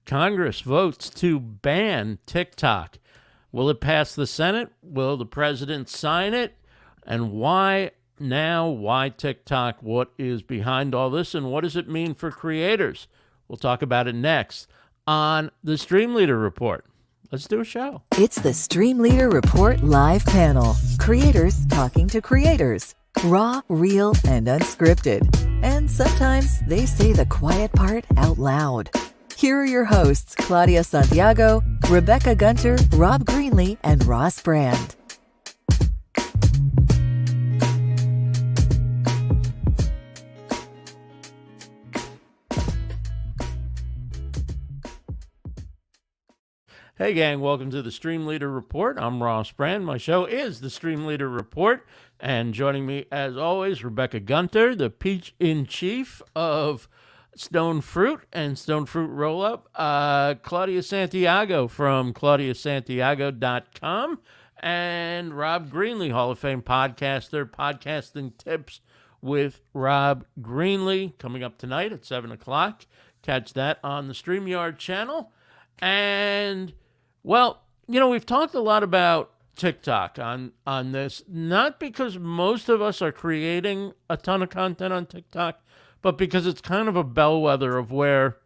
Congress votes to ban TikTok. Will it pass the Senate? Will the president sign it? And why now? Why TikTok? What is behind all this? And what does it mean for creators? We'll talk about it next on the StreamLeader Report. Let's do a show. It's the StreamLeader Report Live Panel. Creators talking to creators. Raw, real, and unscripted. And sometimes they say the quiet part out loud. Here are your hosts, Claudia Santiago, Rebecca Gunter, Rob Greenlee, and Ross Brand. Hey gang, welcome to the StreamLeader Report. I'm Ross Brand. My show is the StreamLeader Report. And joining me, as always, Rebecca Gunter, the Peach-in-Chief of Stone Fruit and Stone Fruit Roll-Up. Claudia Santiago from ClaudiaSantiago.com. And Rob Greenlee, Hall of Fame podcaster, Podcasting Tips with Rob Greenlee, coming up tonight at 7 o'clock. Catch that on the StreamYard channel. And, well, you know, we've talked a lot about TikTok on this, not because most of us are creating a ton of content on TikTok, but because it's kind of a bellwether of where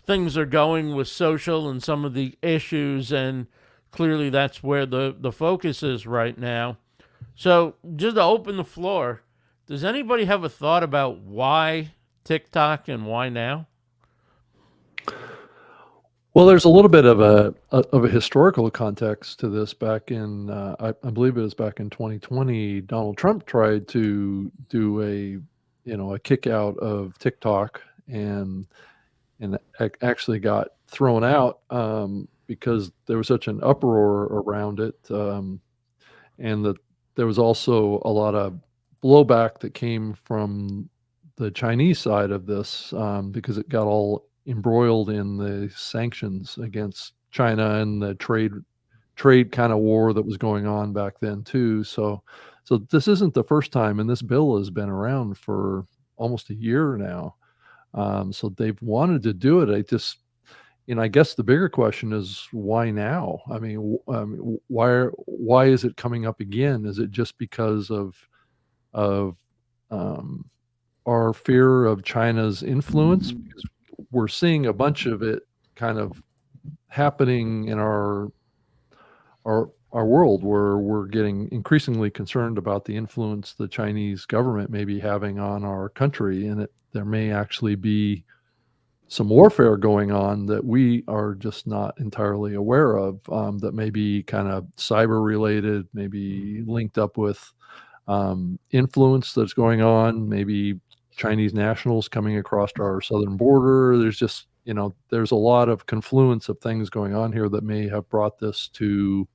things are going with social and some of the issues, and clearly that's where the focus is right now. So just to open the floor, does anybody have a thought about why TikTok and why now? Well, there's a little bit of a historical context to this. Back in, I believe it was back in 2020, Donald Trump tried to do a kick out of TikTok, and actually got thrown out because there was such an uproar around it, and that there was also a lot of blowback that came from the Chinese side of this, because it got all embroiled in the sanctions against China and the trade kind of war that was going on back then too. So this isn't the first time, and this bill has been around for almost a year now. So they've wanted to do it. I guess the bigger question is why now? I mean, why is it coming up again? Is it just because of our fear of China's influence? Because we're seeing a bunch of it kind of happening in our world, where we're getting increasingly concerned about the influence the Chinese government may be having on our country, and there may actually be some warfare going on that we are just not entirely aware of, that may be kind of cyber related, maybe linked up with influence that's going on, maybe Chinese nationals coming across our southern border. There's just, there's a lot of confluence of things going on here that may have brought this to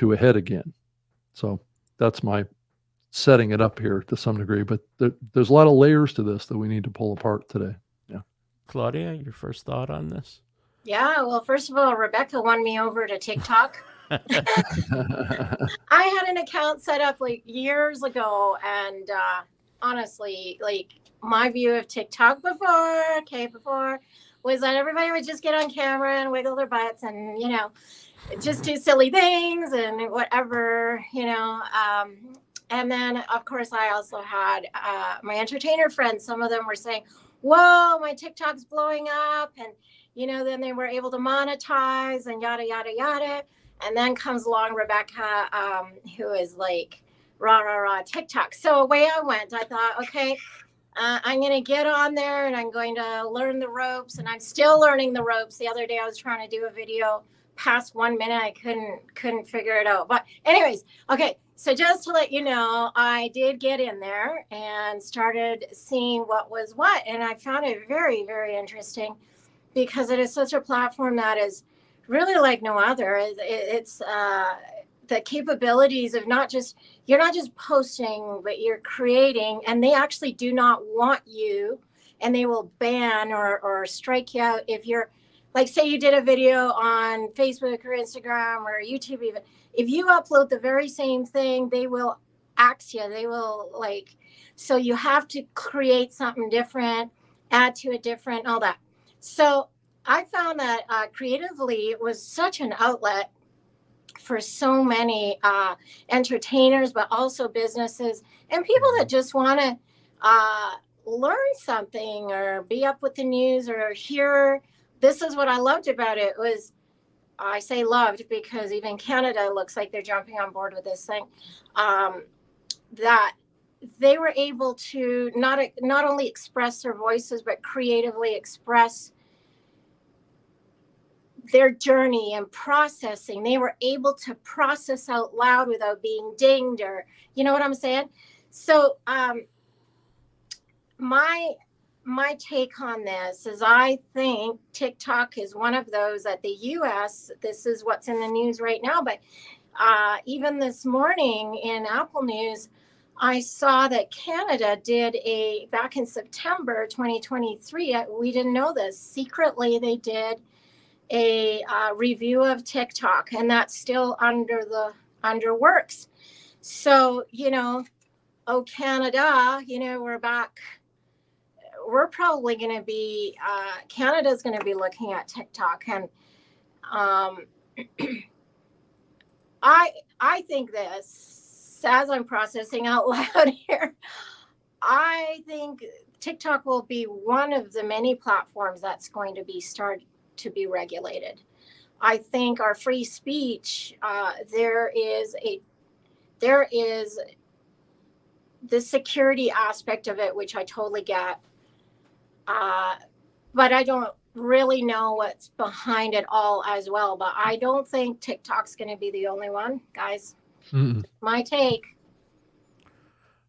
a head again. So that's my setting it up here to some degree, but there's a lot of layers to this that we need to pull apart today. Yeah. Claudia, your first thought on this? Yeah, well, first of all, Rebecca won me over to TikTok. I had an account set up like years ago, and honestly, like my view of TikTok before was that everybody would just get on camera and wiggle their butts and, just do silly things and whatever, and then of course I also had my entertainer friends. Some of them were saying, whoa, my TikTok's blowing up, and then they were able to monetize and yada yada yada. And then comes along Rebecca, who is like rah TikTok. So away I went. I thought, okay, I'm going to get on there and I'm going to learn the ropes, and I'm still learning the ropes. The other day I was trying to do a video past 1 minute. I couldn't figure it out. But anyways, okay. So just to let you know, I did get in there and started seeing what was what. And I found it very, very interesting, because it is such a platform that is really like no other. It's the capabilities of you're not just posting, but you're creating, and they actually do not want you, and they will ban or strike you out if you're, like, say you did a video on Facebook or Instagram or YouTube even. If you upload the very same thing, they will axe you. They will, like, so you have to create something different, add to it different, all that. So I found that creatively it was such an outlet for so many entertainers, but also businesses and people that just want to learn something or be up with the news or hear. This is what I loved about it was, I say loved because even Canada looks like they're jumping on board with this thing, that they were able to not only express their voices, but creatively express their journey and processing. They were able to process out loud without being dinged, or you know what I'm saying? So my take on this is, I think TikTok is one of those at the US. This is what's in the news right now, but even this morning in Apple News, I saw that Canada did back in September 2023, we didn't know this, secretly they did a review of TikTok, and that's still under works. So, Canada, we're back. We're probably going to be, Canada's going to be looking at TikTok. And I think this, as I'm processing out loud here, I think TikTok will be one of the many platforms that's going to be started to be regulated. I think our free speech, there is the security aspect of it, which I totally get. But I don't really know what's behind it all as well. But I don't think TikTok's going to be the only one, guys. My take.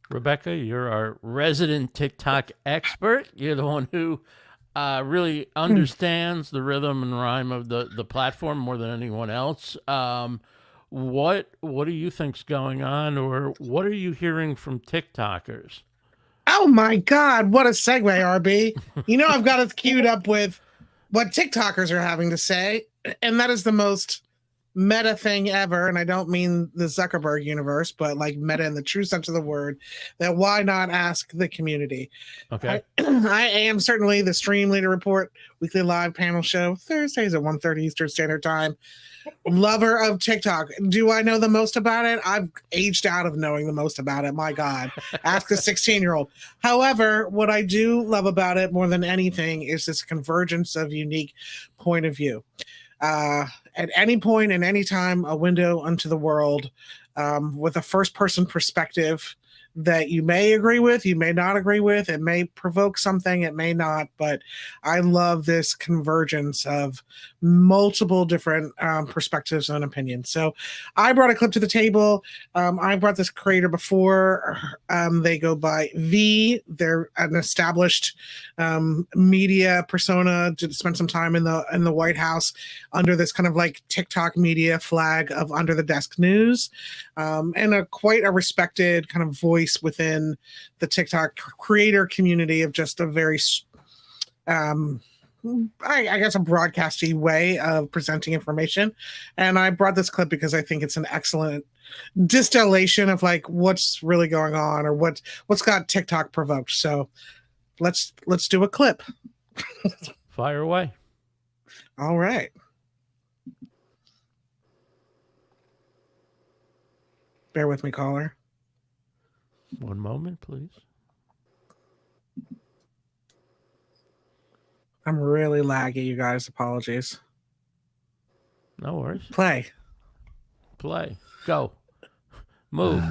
Rebecca, you're our resident TikTok expert. You're the one who really understands the rhythm and rhyme of the platform more than anyone else. What do you think's going on, or what are you hearing from TikTokers? Oh my God, what a segue, RB. I've got it queued up with what TikTokers are having to say, and that is the most meta thing ever. And I don't mean the Zuckerberg universe, but like meta in the true sense of the word, that why not ask the community? Okay. I am certainly the StreamLeader Report weekly live panel show, Thursdays at 1:30 Eastern Standard Time. Lover of TikTok. Do I know the most about it? I've aged out of knowing the most about it. My God, ask a 16-year-old. However, what I do love about it more than anything is this convergence of unique point of view. At any point and any time, a window unto the world with a first-person perspective that you may agree with, you may not agree with. It may provoke something, it may not, but I love this convergence of multiple different perspectives and opinions. So I brought a clip to the table. I brought this creator before. They go by V. They're an established media persona, to spend some time in the White House under this kind of like TikTok media flag of under the desk news, and quite a respected kind of voice within the TikTok creator community of just a very, I guess, a broadcasty way of presenting information. And I brought this clip because I think it's an excellent distillation of like what's really going on, or what's got TikTok provoked. So let's do a clip. Fire away. All right. Bear with me, caller. One moment, please. I'm really laggy, you guys. Apologies. No worries. Play. Go. Move.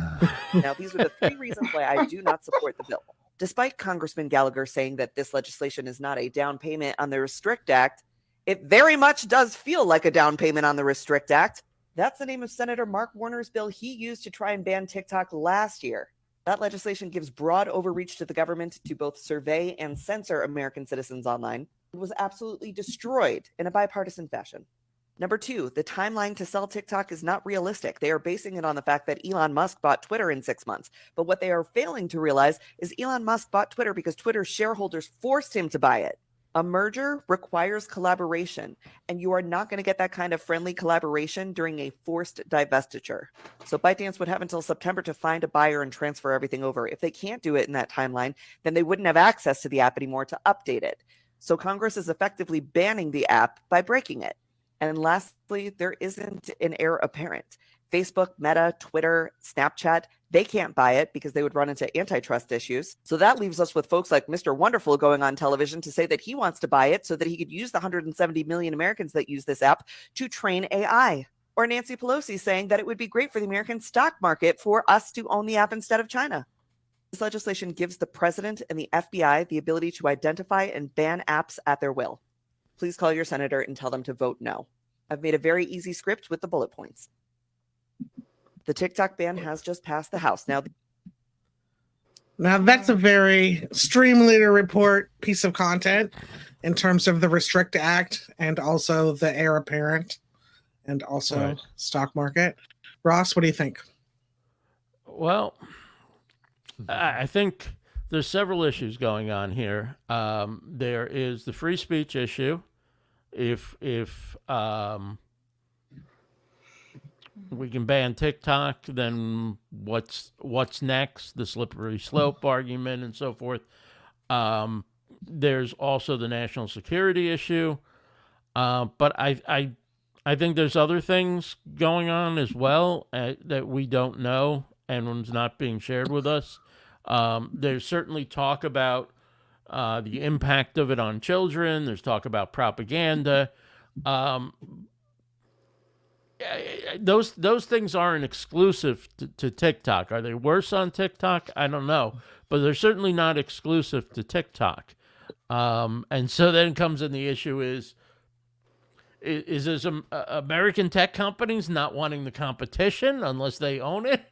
Now, these are the 3 reasons why I do not support the bill. Despite Congressman Gallagher saying that this legislation is not a down payment on the Restrict Act, it very much does feel like a down payment on the Restrict Act. That's the name of Senator Mark Warner's bill he used to try and ban TikTok last year. That legislation gives broad overreach to the government to both survey and censor American citizens online. It was absolutely destroyed in a bipartisan fashion. Number 2, the timeline to sell TikTok is not realistic. They are basing it on the fact that Elon Musk bought Twitter in 6 months. But what they are failing to realize is Elon Musk bought Twitter because Twitter's shareholders forced him to buy it. A merger requires collaboration, and you are not going to get that kind of friendly collaboration during a forced divestiture. So ByteDance would have until September to find a buyer and transfer everything over. If they can't do it in that timeline, then they wouldn't have access to the app anymore to update it. So Congress is effectively banning the app by breaking it. And lastly, there isn't an heir apparent. Facebook, Meta, Twitter, Snapchat, they can't buy it because they would run into antitrust issues. So that leaves us with folks like Mr. Wonderful going on television to say that he wants to buy it so that he could use the 170 million Americans that use this app to train AI. Or Nancy Pelosi saying that it would be great for the American stock market for us to own the app instead of China. This legislation gives the president and the FBI the ability to identify and ban apps at their will. Please call your senator and tell them to vote no. I've made a very easy script with the bullet points. The TikTok ban has just passed the House. Now that's a very StreamLeader Report piece of content in terms of the Restrict Act and also the heir apparent and also stock market. Ross, what do you think? Well, I think there's several issues going on here. There is the free speech issue. If we can ban TikTok, then what's next? The slippery slope argument and so forth. There's also the national security issue. But I think there's other things going on as well that we don't know and one's not being shared with us. There's certainly talk about the impact of it on children. There's talk about propaganda. Those things aren't exclusive to TikTok. Are they worse on TikTok? I don't know, but they're certainly not exclusive to TikTok. And so then comes in the issue is this American tech companies not wanting the competition unless they own it?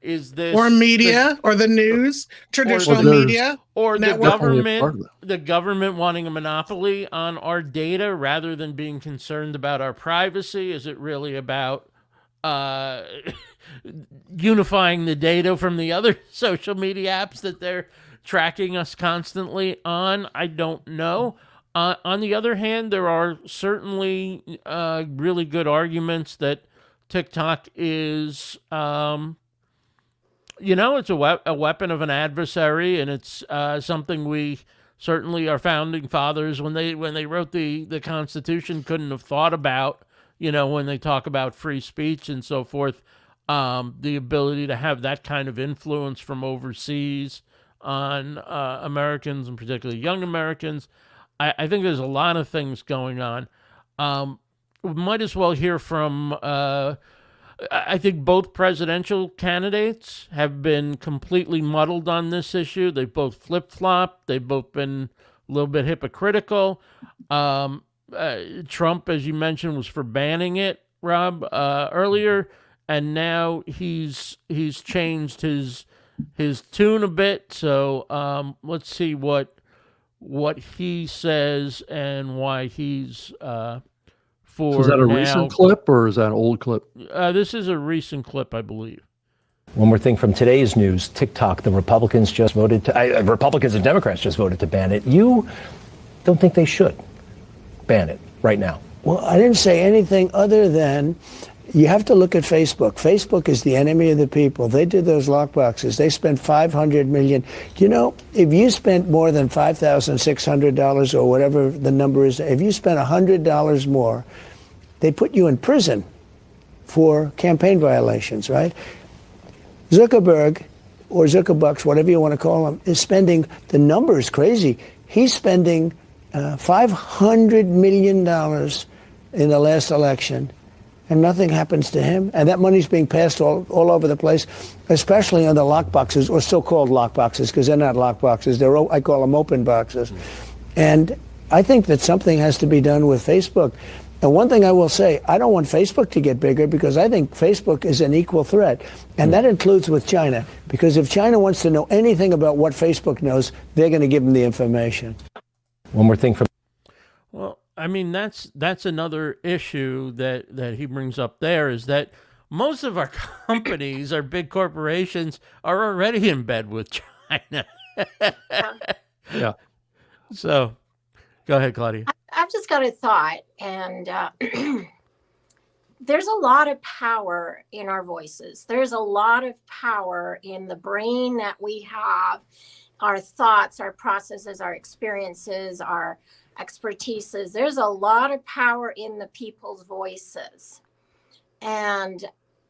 Is this or media or the news, traditional media, or network? the government wanting a monopoly on our data rather than being concerned about our privacy? Is it really about unifying the data from the other social media apps that they're tracking us constantly on? I don't know. On the other hand, there are certainly really good arguments that TikTok is it's a weapon of an adversary, and it's something we certainly, our founding fathers, when they wrote the Constitution, couldn't have thought about, when they talk about free speech and so forth, the ability to have that kind of influence from overseas on Americans, and particularly young Americans. I think there's a lot of things going on. We might as well hear from... I think both presidential candidates have been completely muddled on this issue. They've both flip-flopped. They've both been a little bit hypocritical. Trump, as you mentioned, was for banning it, Rob, earlier, and now he's changed his tune a bit. So let's see what he says and why he's for. So is that a now. Recent clip or is that an old clip? This is a recent clip, I believe. One more thing from today's news, TikTok, the Republicans just voted to, Republicans and Democrats just voted to ban it. You don't think they should ban it right now? Well, I didn't say anything other than you have to look at Facebook. Facebook is the enemy of the people. They did those lockboxes. They spent $500 million. If you spent more than $5,600 or whatever the number is, if you spent $100 more, they put you in prison for campaign violations, right? Zuckerberg, or Zuckerbucks, whatever you want to call him, is spending, the number is crazy. He's spending $500 million in the last election, and nothing happens to him. And that money's being passed all over the place, especially on the lockboxes, or so-called lockboxes, because they're not lockboxes. I call them open boxes. And I think that something has to be done with Facebook. And one thing I will say, I don't want Facebook to get bigger because I think Facebook is an equal threat. And that includes with China, because if China wants to know anything about what Facebook knows, they're going to give them the information. One more thing from... Well, I mean, that's another issue that he brings up there, is that most of our companies, our big corporations, are already in bed with China. Yeah. So, go ahead, Claudia. I've just got a thought, and there's a lot of power in our voices. There's a lot of power in the brain that we have, our thoughts, our processes, our experiences, our expertise is there's a lot of power in the people's voices. And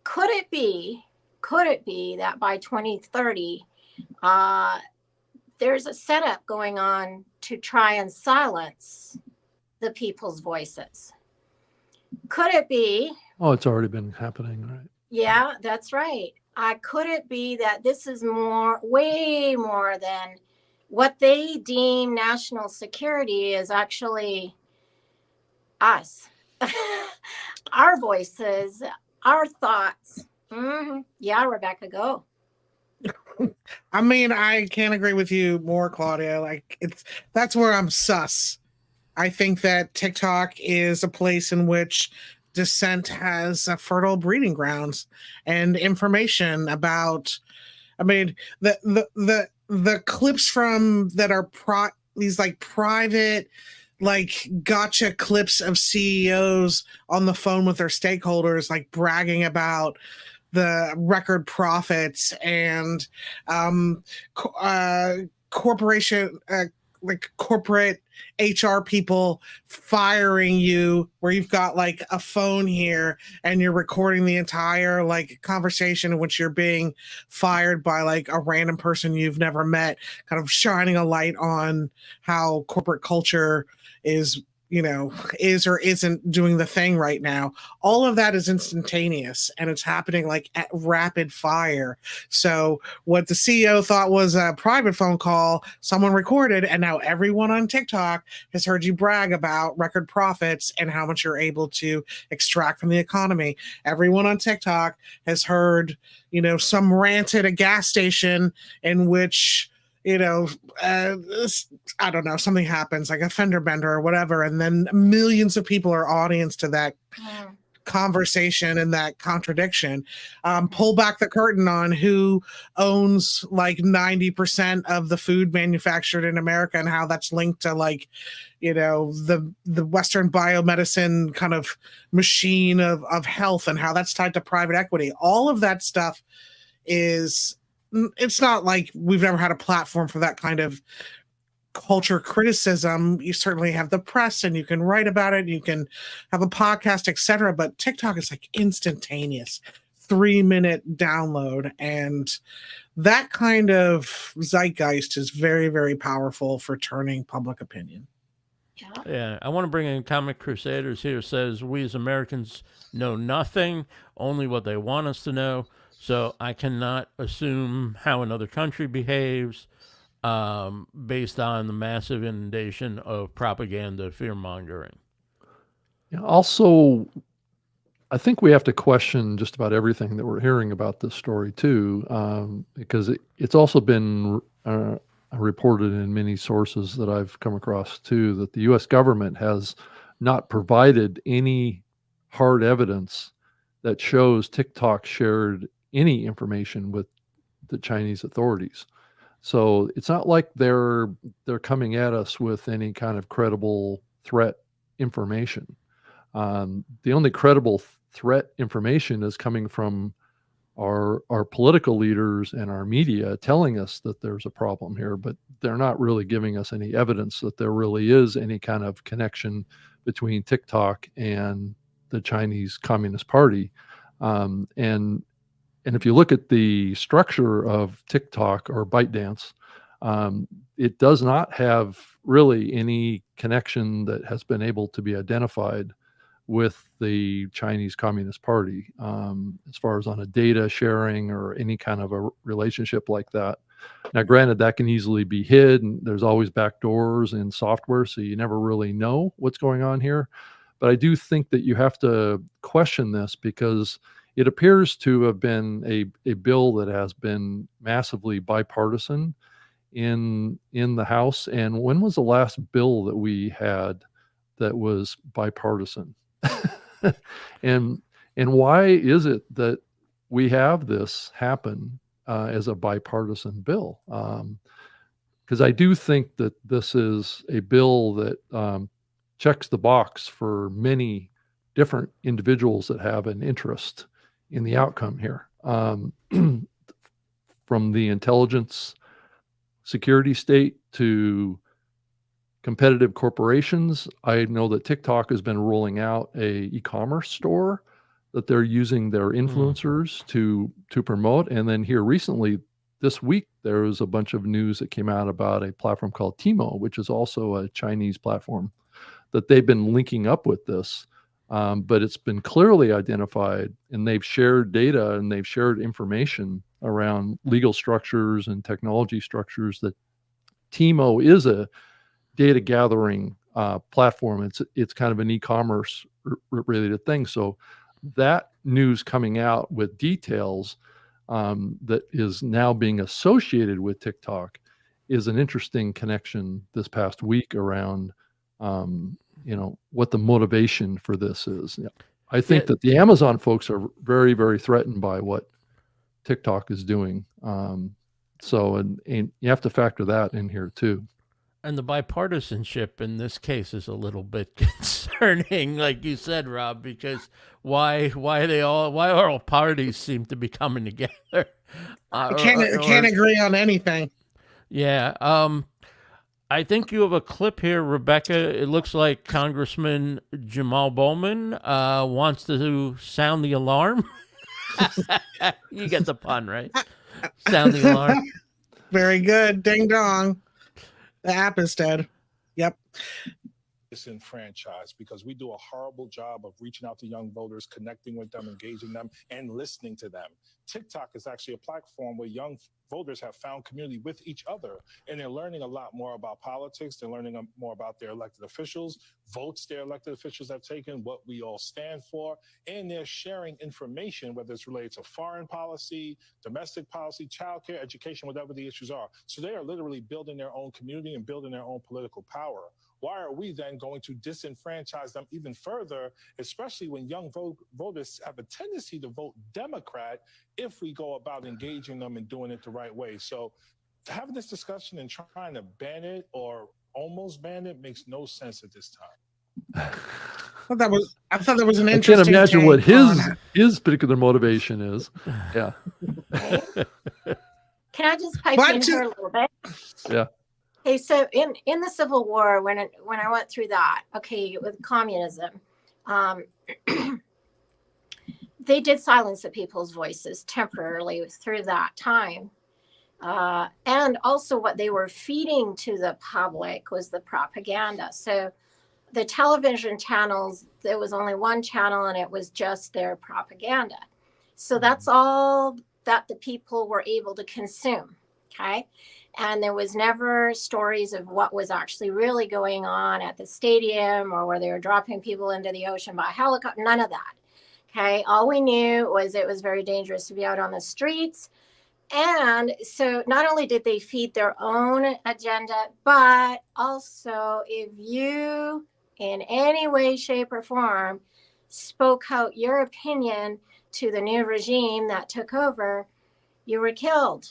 could it be that by 2030, there's a setup going on to try and silence the people's voices? Could it be? Oh, it's already been happening, right? Yeah, that's right. Could it be that this is way more than what they deem national security is actually us, our voices, our thoughts? Yeah, Rebecca, go. I mean, I can't agree with you more, Claudia. Like, that's where I'm sus. I think that TikTok is a place in which dissent has fertile breeding grounds and information about. I mean, the clips from that are these like private, like gotcha clips of CEOs on the phone with their stakeholders, like bragging about the record profits and corporation like corporate HR people firing you, where you've got like a phone here and you're recording the entire like conversation in which you're being fired by like a random person you've never met, kind of shining a light on how corporate culture is, you know, is or isn't doing the thing right now. All of that is instantaneous and it's happening like at rapid fire. So what the CEO thought was a private phone call, someone recorded, and now everyone on TikTok has heard you brag about record profits and how much you're able to extract from the economy. Everyone on TikTok has heard, you know, some rant at a gas station in which, you know, I don't know, something happens like a fender bender or whatever, and then millions of people are audience to that conversation and that contradiction. Pull back the curtain on who owns like 90% of the food manufactured in America and how that's linked to like, you know, the Western biomedicine kind of machine of health and how that's tied to private equity. All of that stuff is, it's not like we've never had a platform for that kind of culture criticism. You certainly have the press and you can write about it, you can have a podcast, etc. But TikTok is like instantaneous, 3-minute download, and that kind of zeitgeist is very, very powerful for turning public opinion. Yeah, I want to bring in Comic Crusaders here. Says we as Americans know nothing, only what they want us to know. So I cannot assume how another country behaves based on the massive inundation of propaganda, fear-mongering. Yeah, also, I think we have to question just about everything that we're hearing about this story, too, because it's also been reported in many sources that I've come across, too, that the U.S. government has not provided any hard evidence that shows TikTok shared any information with the Chinese authorities. So it's not like they're coming at us with any kind of credible threat information. The only credible threat information is coming from our political leaders and our media telling us that there's a problem here, but they're not really giving us any evidence that there really is any kind of connection between TikTok and the Chinese Communist Party. And if you look at the structure of TikTok or ByteDance, it does not have really any connection that has been able to be identified with the Chinese Communist Party, as far as on a data sharing or any kind of a relationship like that. Now, granted, that can easily be hid, and there's always backdoors in software, so you never really know what's going on here. But I do think that you have to question this because it appears to have been a bill that has been massively bipartisan in the House. And when was the last bill that we had that was bipartisan? and why is it that we have this happen as a bipartisan bill? Because I do think that this is a bill that checks the box for many different individuals that have an interest in the outcome here, from the intelligence security state to competitive corporations. I know that TikTok has been rolling out a e-commerce store that they're using their influencers to promote. And then here recently, this week, there was a bunch of news that came out about a platform called Timo, which is also a Chinese platform, that they've been linking up with this. But it's been clearly identified, and they've shared data and they've shared information around legal structures and technology structures, that Timo is a data gathering platform. It's kind of an e-commerce related thing. So that news coming out with details that is now being associated with TikTok is an interesting connection this past week around what the motivation for this is. I think that the Amazon folks are very, very threatened by what TikTok is doing. So you have to factor that in here too. And the bipartisanship in this case is a little bit concerning, like you said, Rob, because why all parties seem to be coming together? Can't agree on anything. Yeah. I think you have a clip here, Rebecca. It looks like Congressman Jamal Bowman wants to sound the alarm. You get the pun, right? Sound the alarm. Very good. Ding dong. The app is dead. Yep. Disenfranchised because we do a horrible job of reaching out to young voters, connecting with them, engaging them, and listening to them. TikTok is actually a platform where young voters have found community with each other, and they're learning a lot more about politics. They're learning more about their elected officials, votes their elected officials have taken, what we all stand for, and they're sharing information, whether it's related to foreign policy, domestic policy, childcare, education, whatever the issues are. So they are literally building their own community and building their own political power. Why are we then going to disenfranchise them even further, especially when young voters have a tendency to vote Democrat if we go about engaging them and doing it the right way? So having this discussion and trying to ban it or almost ban it makes no sense at this time. I thought that was an I interesting. can't imagine what his particular motivation is. Yeah. Can I just pipe in here a little bit? Yeah. Okay, so in the Civil War, when I went through that, okay, with communism, they did silence the people's voices temporarily through that time. And also what they were feeding to the public was the propaganda. So the television channels, there was only one channel and it was just their propaganda. So that's all that the people were able to consume, okay? And there was never stories of what was actually really going on at the stadium or where they were dropping people into the ocean by helicopter, none of that. Okay. All we knew was it was very dangerous to be out on the streets. And so not only did they feed their own agenda, but also if you in any way, shape, or form spoke out your opinion to the new regime that took over, you were killed.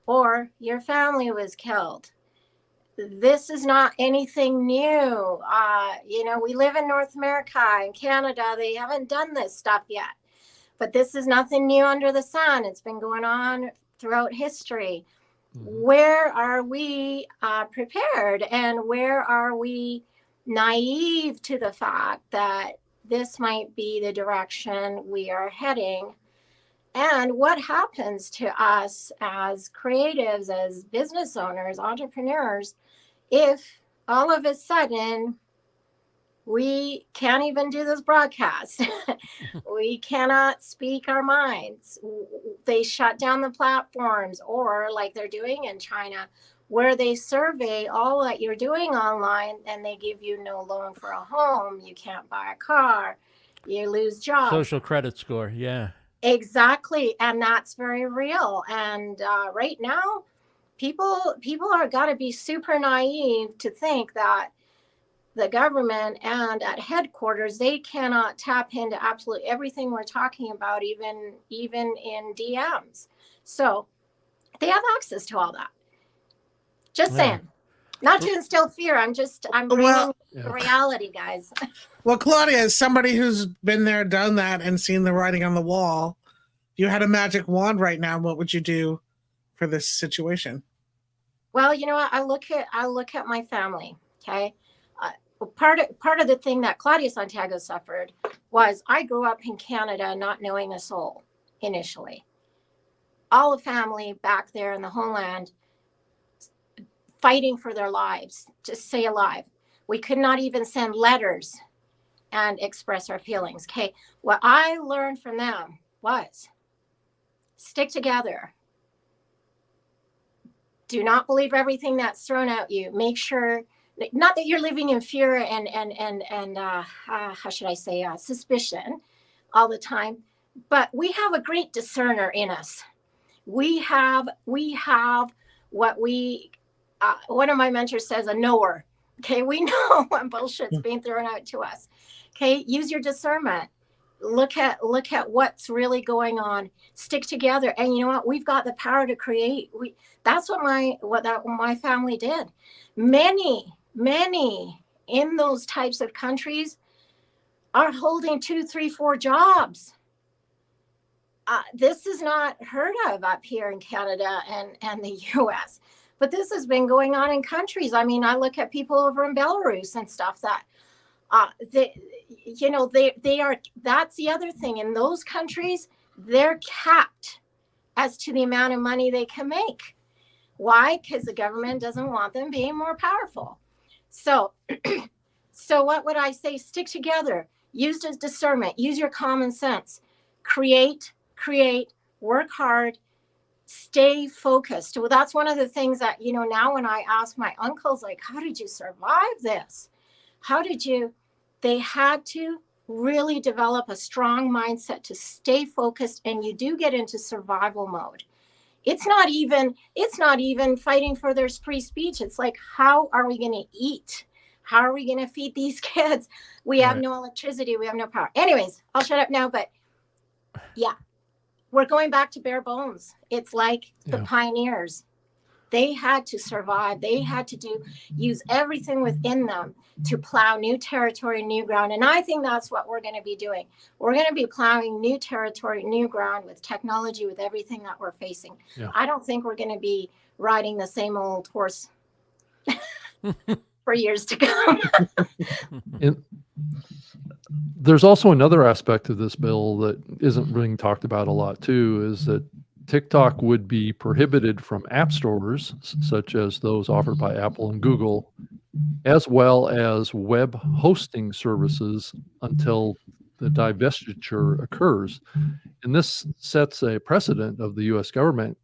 Or your family was killed. This is not anything new. We live in North America and Canada. They haven't done this stuff yet. But this is nothing new under the sun. It's been going on throughout history. Mm-hmm. Where are we prepared? And where are we naive to the fact that this might be the direction we are heading? And what happens to us as creatives, as business owners, entrepreneurs, if all of a sudden we can't even do this broadcast? We cannot speak our minds. They shut down the platforms, or like they're doing in China, where they survey all that you're doing online and they give you no loan for a home. You can't buy a car. You lose jobs. Social credit score, yeah. Exactly, and that's very real. And right now, people are got to be super naive to think that the government and at headquarters they cannot tap into absolutely everything we're talking about, even in DMs. So they have access to all that. Just saying. Not to instill fear. I'm bringing reality, guys. Well, Claudia, as somebody who's been there, done that, and seen the writing on the wall, you had a magic wand right now. What would you do for this situation? Well, you know what? I look at my family. Okay. Part of the thing that Claudia Santiago suffered was I grew up in Canada not knowing a soul initially. All the family back there in the homeland fighting for their lives to stay alive. We could not even send letters and express our feelings. Okay. What I learned from them was stick together. Do not believe everything that's thrown at you. Make sure, not that you're living in fear and how should I say, suspicion all the time, but we have a great discerner in us. We have what one of my mentors says, a knower. Okay, we know when bullshit's being thrown out to us. Okay, use your discernment. Look at what's really going on. Stick together, and you know what? We've got the power to create. That's what my family did. Many in those types of countries are holding 2, 3, 4 jobs. This is not heard of up here in Canada and the U.S., but this has been going on in countries. I mean, I look at people over in Belarus and stuff that they are. That's the other thing. In those countries, they're capped as to the amount of money they can make. Why? Because the government doesn't want them being more powerful. So what would I say? Stick together. Use discernment. Use your common sense. Create, work hard, stay focused. Well, that's one of the things that, now when I ask my uncles, like, how did you survive this? They had to really develop a strong mindset to stay focused, and you do get into survival mode. It's not even fighting for their free speech. It's like, how are we going to eat? How are we going to feed these kids? We have no electricity. We have no power. Anyways, I'll shut up now, but yeah, we're going back to bare bones. It's like the pioneers. They had to survive. They had to use everything within them to plow new territory, new ground. And I think that's what we're going to be doing. We're going to be plowing new territory, new ground with technology, with everything that we're facing. Yeah. I don't think we're going to be riding the same old horse for years to come. There's also another aspect of this bill that isn't being talked about a lot too, is that TikTok would be prohibited from app stores, such as those offered by Apple and Google, as well as web hosting services until the divestiture occurs. And this sets a precedent of the U.S. government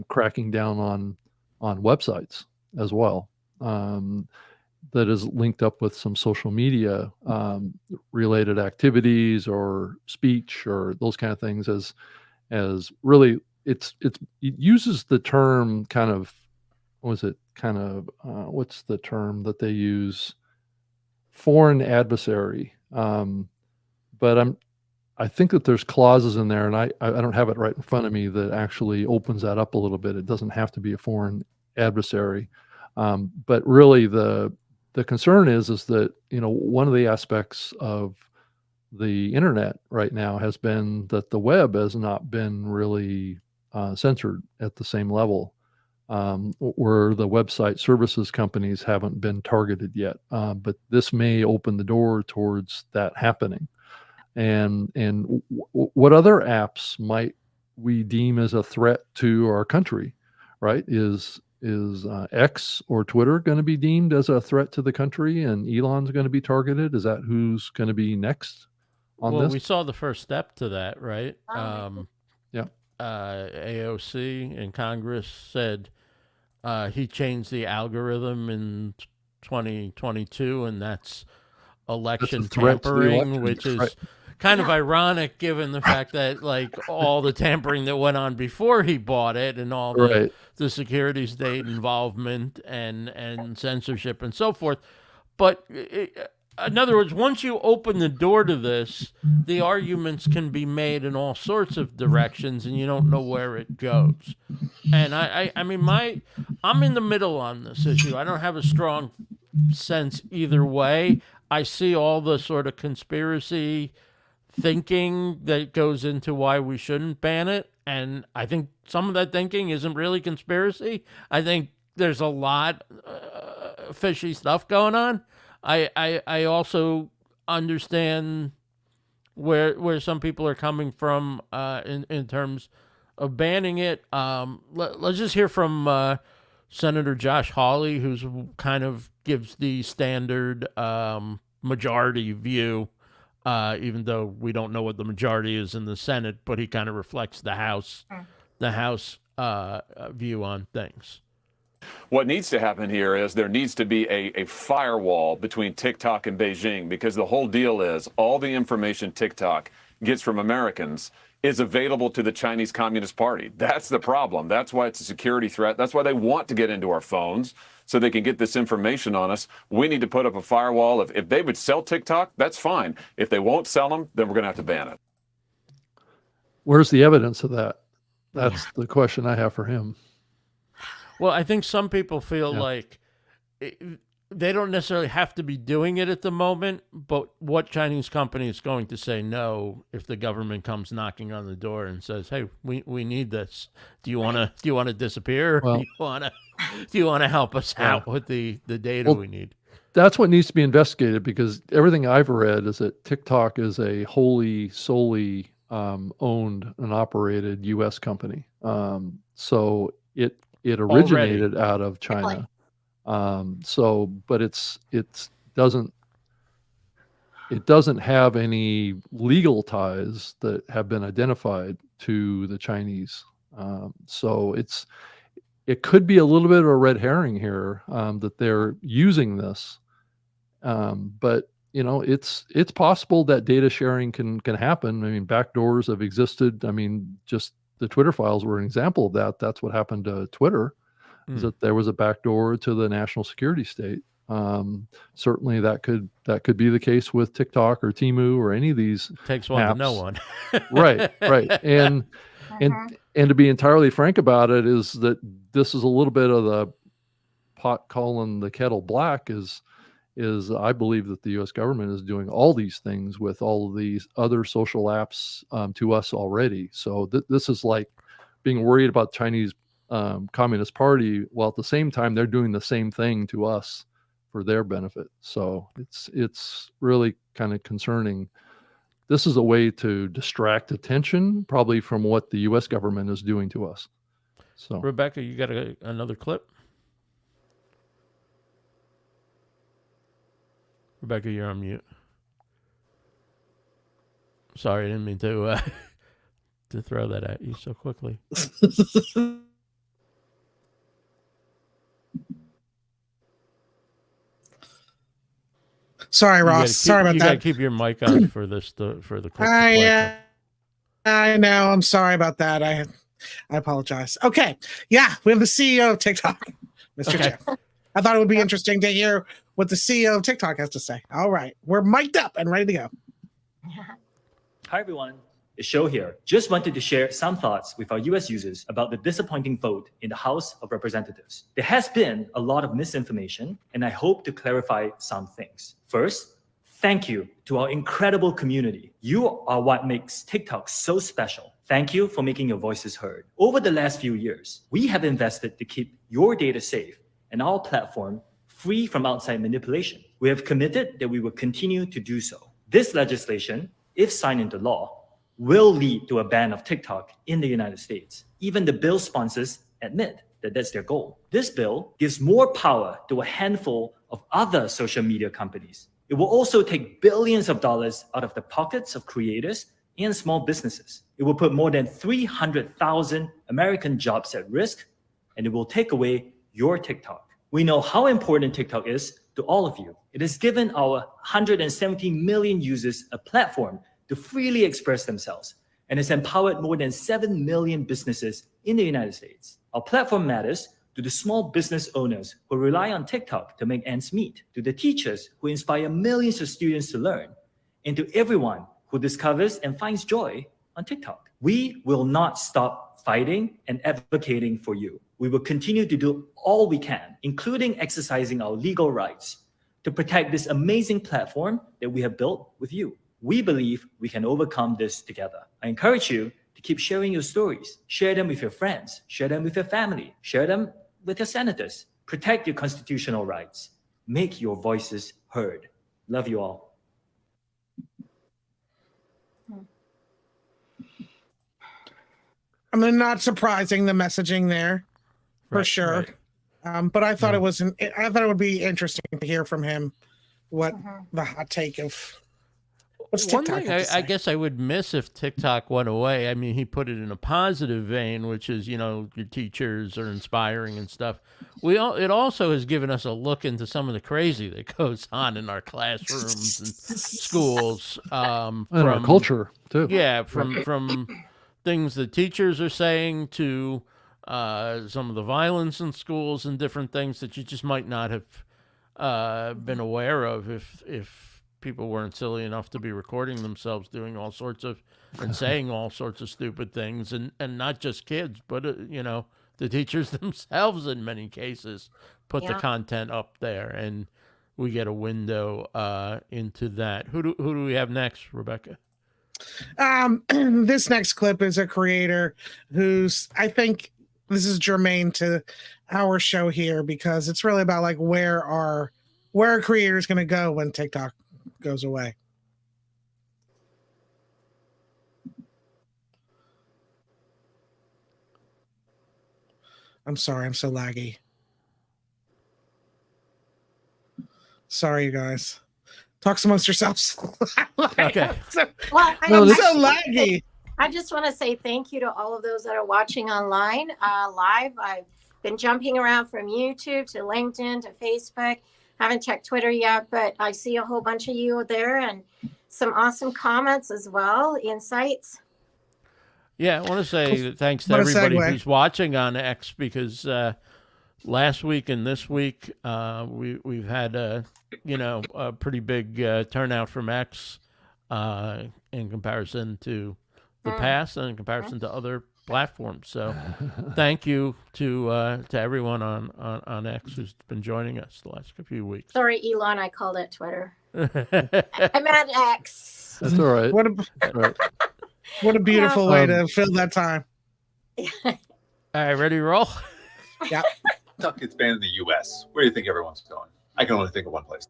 cracking down on websites as well, that is linked up with some social media related activities or speech or those kind of things, as really it uses the term kind of, what's the term that they use? Foreign adversary. But I think that there's clauses in there, and I don't have it right in front of me, that actually opens that up a little bit. It doesn't have to be a foreign adversary. But really the concern is that, one of the aspects of the internet right now has been that the web has not been really censored at the same level, where the website services companies haven't been targeted yet. But this may open the door towards that happening. And what other apps might we deem as a threat to our country, right? Is X or Twitter going to be deemed as a threat to the country, and Elon's going to be targeted? Is that who's going to be next on this? Well, we saw the first step to that, right? Yeah. AOC in Congress said he changed the algorithm in 2022, and that's election tampering, which is kind of ironic given the fact that all the tampering that went on before he bought it, and all the security state involvement and censorship and so forth. But in other words, once you open the door to this, the arguments can be made in all sorts of directions, and you don't know where it goes. And I mean, I'm in the middle on this issue. I don't have a strong sense either way. I see all the sort of conspiracy thinking that goes into why we shouldn't ban it, and I think some of that thinking isn't really conspiracy. I think there's a lot fishy stuff going on. I also understand where some people are coming from in terms of banning it. Let's just hear from Senator Josh Hawley, who's kind of gives the standard majority view, even though we don't know what the majority is in the Senate, but he kind of reflects the House view on things. What needs to happen here is there needs to be a firewall between TikTok and Beijing, because the whole deal is all the information TikTok gets from Americans is available to the Chinese Communist Party. That's the problem. That's why it's a security threat. That's why they want to get into our phones so they can get this information on us. We need to put up a firewall. If they would sell TikTok, that's fine. If they won't sell them, then we're going to have to ban it. Where's the evidence of that? That's the question I have for him. Well, I think some people feel like they don't necessarily have to be doing it at the moment, but what Chinese company is going to say no if the government comes knocking on the door and says, "Hey, we need this. Do you want to disappear? Well, do you want to help us out with the data we need?" That's what needs to be investigated, because everything I've read is that TikTok is a solely owned and operated U.S. company. So it originated out of China. But it doesn't have any legal ties that have been identified to the Chinese. So it could be a little bit of a red herring here, that they're using this. But it's possible that data sharing can happen. I mean, backdoors have existed. I mean, just the Twitter files were an example of that. That's what happened to Twitter, is that there was a backdoor to the national security state. Certainly that could be the case with TikTok or Temu or any of these. It takes one apps. to know one. Right. And to be entirely frank about it, is that this is a little bit of the pot calling the kettle black. Is I believe that the U.S. government is doing all these things with all of these other social apps to us already. So this is like being worried about Chinese Communist Party, while at the same time they're doing the same thing to us for their benefit. So it's really kind of concerning. This is a way to distract attention, probably from what the U.S. government is doing to us. So, Rebecca, you got another clip? Rebecca, you're on mute. Sorry, I didn't mean to throw that at you so quickly. Sorry, Ross. Sorry about that. You got to keep your mic on for this for the clip. I know. I'm sorry about that. I apologize. Okay. Yeah, we have the CEO of TikTok, Mr. Jeff. I thought it would be interesting to hear what the CEO of TikTok has to say. All right. We're mic'd up and ready to go. Hi, everyone. It's Show here. Just wanted to share some thoughts with our US users about the disappointing vote in the House of Representatives. There has been a lot of misinformation, and I hope to clarify some things. First, thank you to our incredible community. You are what makes TikTok so special. Thank you for making your voices heard. Over the last few years, we have invested to keep your data safe and our platform free from outside manipulation. We have committed that we will continue to do so. This legislation, if signed into law, will lead to a ban of TikTok in the United States. Even the bill sponsors admit that that's their goal. This bill gives more power to a handful of other social media companies. It will also take billions of dollars out of the pockets of creators and small businesses. It will put more than 300,000 American jobs at risk, and it will take away your TikTok. We know how important TikTok is to all of you. It has given our 170 million users a platform to freely express themselves, and has empowered more than 7 million businesses in the United States. Our platform matters to the small business owners who rely on TikTok to make ends meet, to the teachers who inspire millions of students to learn, and to everyone who discovers and finds joy on TikTok. We will not stop fighting and advocating for you. We will continue to do all we can, including exercising our legal rights, to protect this amazing platform that we have built with you. We believe we can overcome this together. I encourage you to keep sharing your stories. Share them with your friends. Share them with your family. Share them with your senators. Protect your constitutional rights. Make your voices heard. Love you all. I mean, not surprising the messaging there, for sure. Right. But I thought it would be interesting to hear from him what the hot take of what's TikTok. One thing I guess I would miss if TikTok went away. I mean, he put it in a positive vein, which is, you know, your teachers are inspiring and stuff. It also has given us a look into some of the crazy that goes on in our classrooms and schools. And our culture too. Yeah, from things that teachers are saying to some of the violence in schools and different things that you just might not have been aware of if people weren't silly enough to be recording themselves doing all sorts of and saying all sorts of stupid things, and not just kids, but you know, the teachers themselves in many cases put the content up there, and we get a window into that. Who do we have next, Rebecca? This next clip is a creator who's, I think this is germane to our show here, because it's really about like where are creators going to go when TikTok goes away. I'm sorry, I'm so laggy. Sorry, you guys. Talk amongst yourselves. Okay. Well, I'm so laggy. I just want to say thank you to all of those that are watching online live. I've been jumping around from YouTube to LinkedIn to Facebook. Haven't checked Twitter yet, but I see a whole bunch of you there and some awesome comments as well, insights. Yeah, I want to say thanks to everybody who's watching on X, because last week and this week we've had a pretty big turnout from X in comparison to the past and in comparison to other platforms. So thank you to everyone on X who's been joining us the last few weeks. Sorry, Elon, I called it Twitter. I'm at X. That's all right. What a beautiful way to fill that time. All right, ready to roll? Yeah. TikTok gets banned in the US. Where do you think everyone's going? I can only think of one place.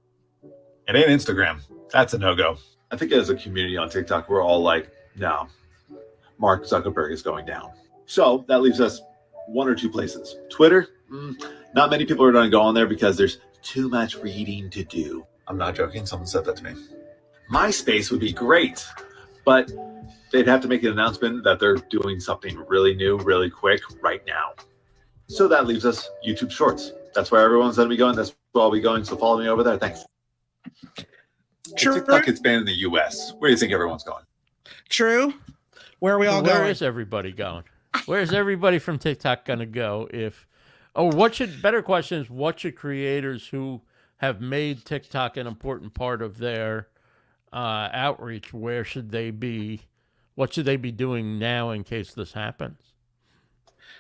It ain't Instagram. That's a no-go. I think as a community on TikTok, we're all like, no, Mark Zuckerberg is going down. So that leaves us one or two places. Twitter, not many people are going to go on there because there's too much reading to do. I'm not joking. Someone said that to me. MySpace would be great, but they'd have to make an announcement that they're doing something really new, really quick right now. So that leaves us YouTube Shorts. That's where everyone's going to be going. That's where I'll be going. So follow me over there. Thanks. TikTok gets banned in the US. Where do you think everyone's going? True. Where are we all going? Where is everybody going? Where's everybody from TikTok going to go? Better question is, what should creators who have made TikTok an important part of their outreach, where should they be? What should they be doing now in case this happens?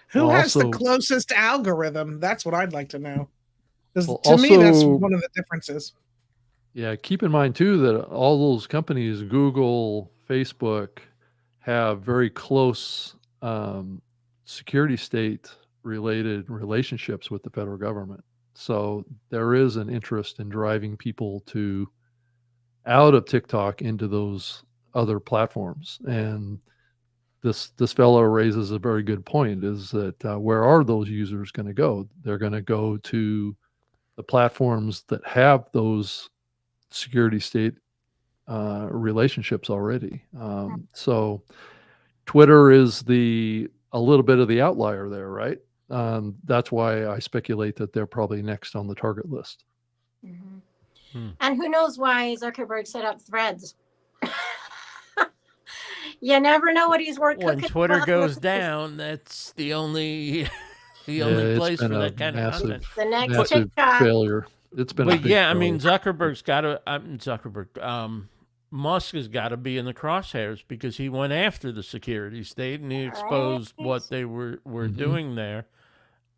Who has the closest algorithm? That's what I'd like to know. To me, that's one of the differences. Yeah, keep in mind, too, that all those companies, Google, Facebook, have very close security state-related relationships with the federal government. So there is an interest in driving people out of TikTok into those other platforms. And this fellow raises a very good point, is that where are those users going to go? They're going to go to the platforms that have those security state relationships already. So Twitter is a little bit of the outlier there, right? That's why I speculate that they're probably next on the target list. Mm-hmm. And who knows why Zuckerberg set up Threads? You never know what he's working. When Twitter goes down, that's the only place for that kind of content. The next massive failure. It's been. But yeah, I mean, Zuckerberg's got to. Musk has got to be in the crosshairs because he went after the security state and he exposed what they were doing there.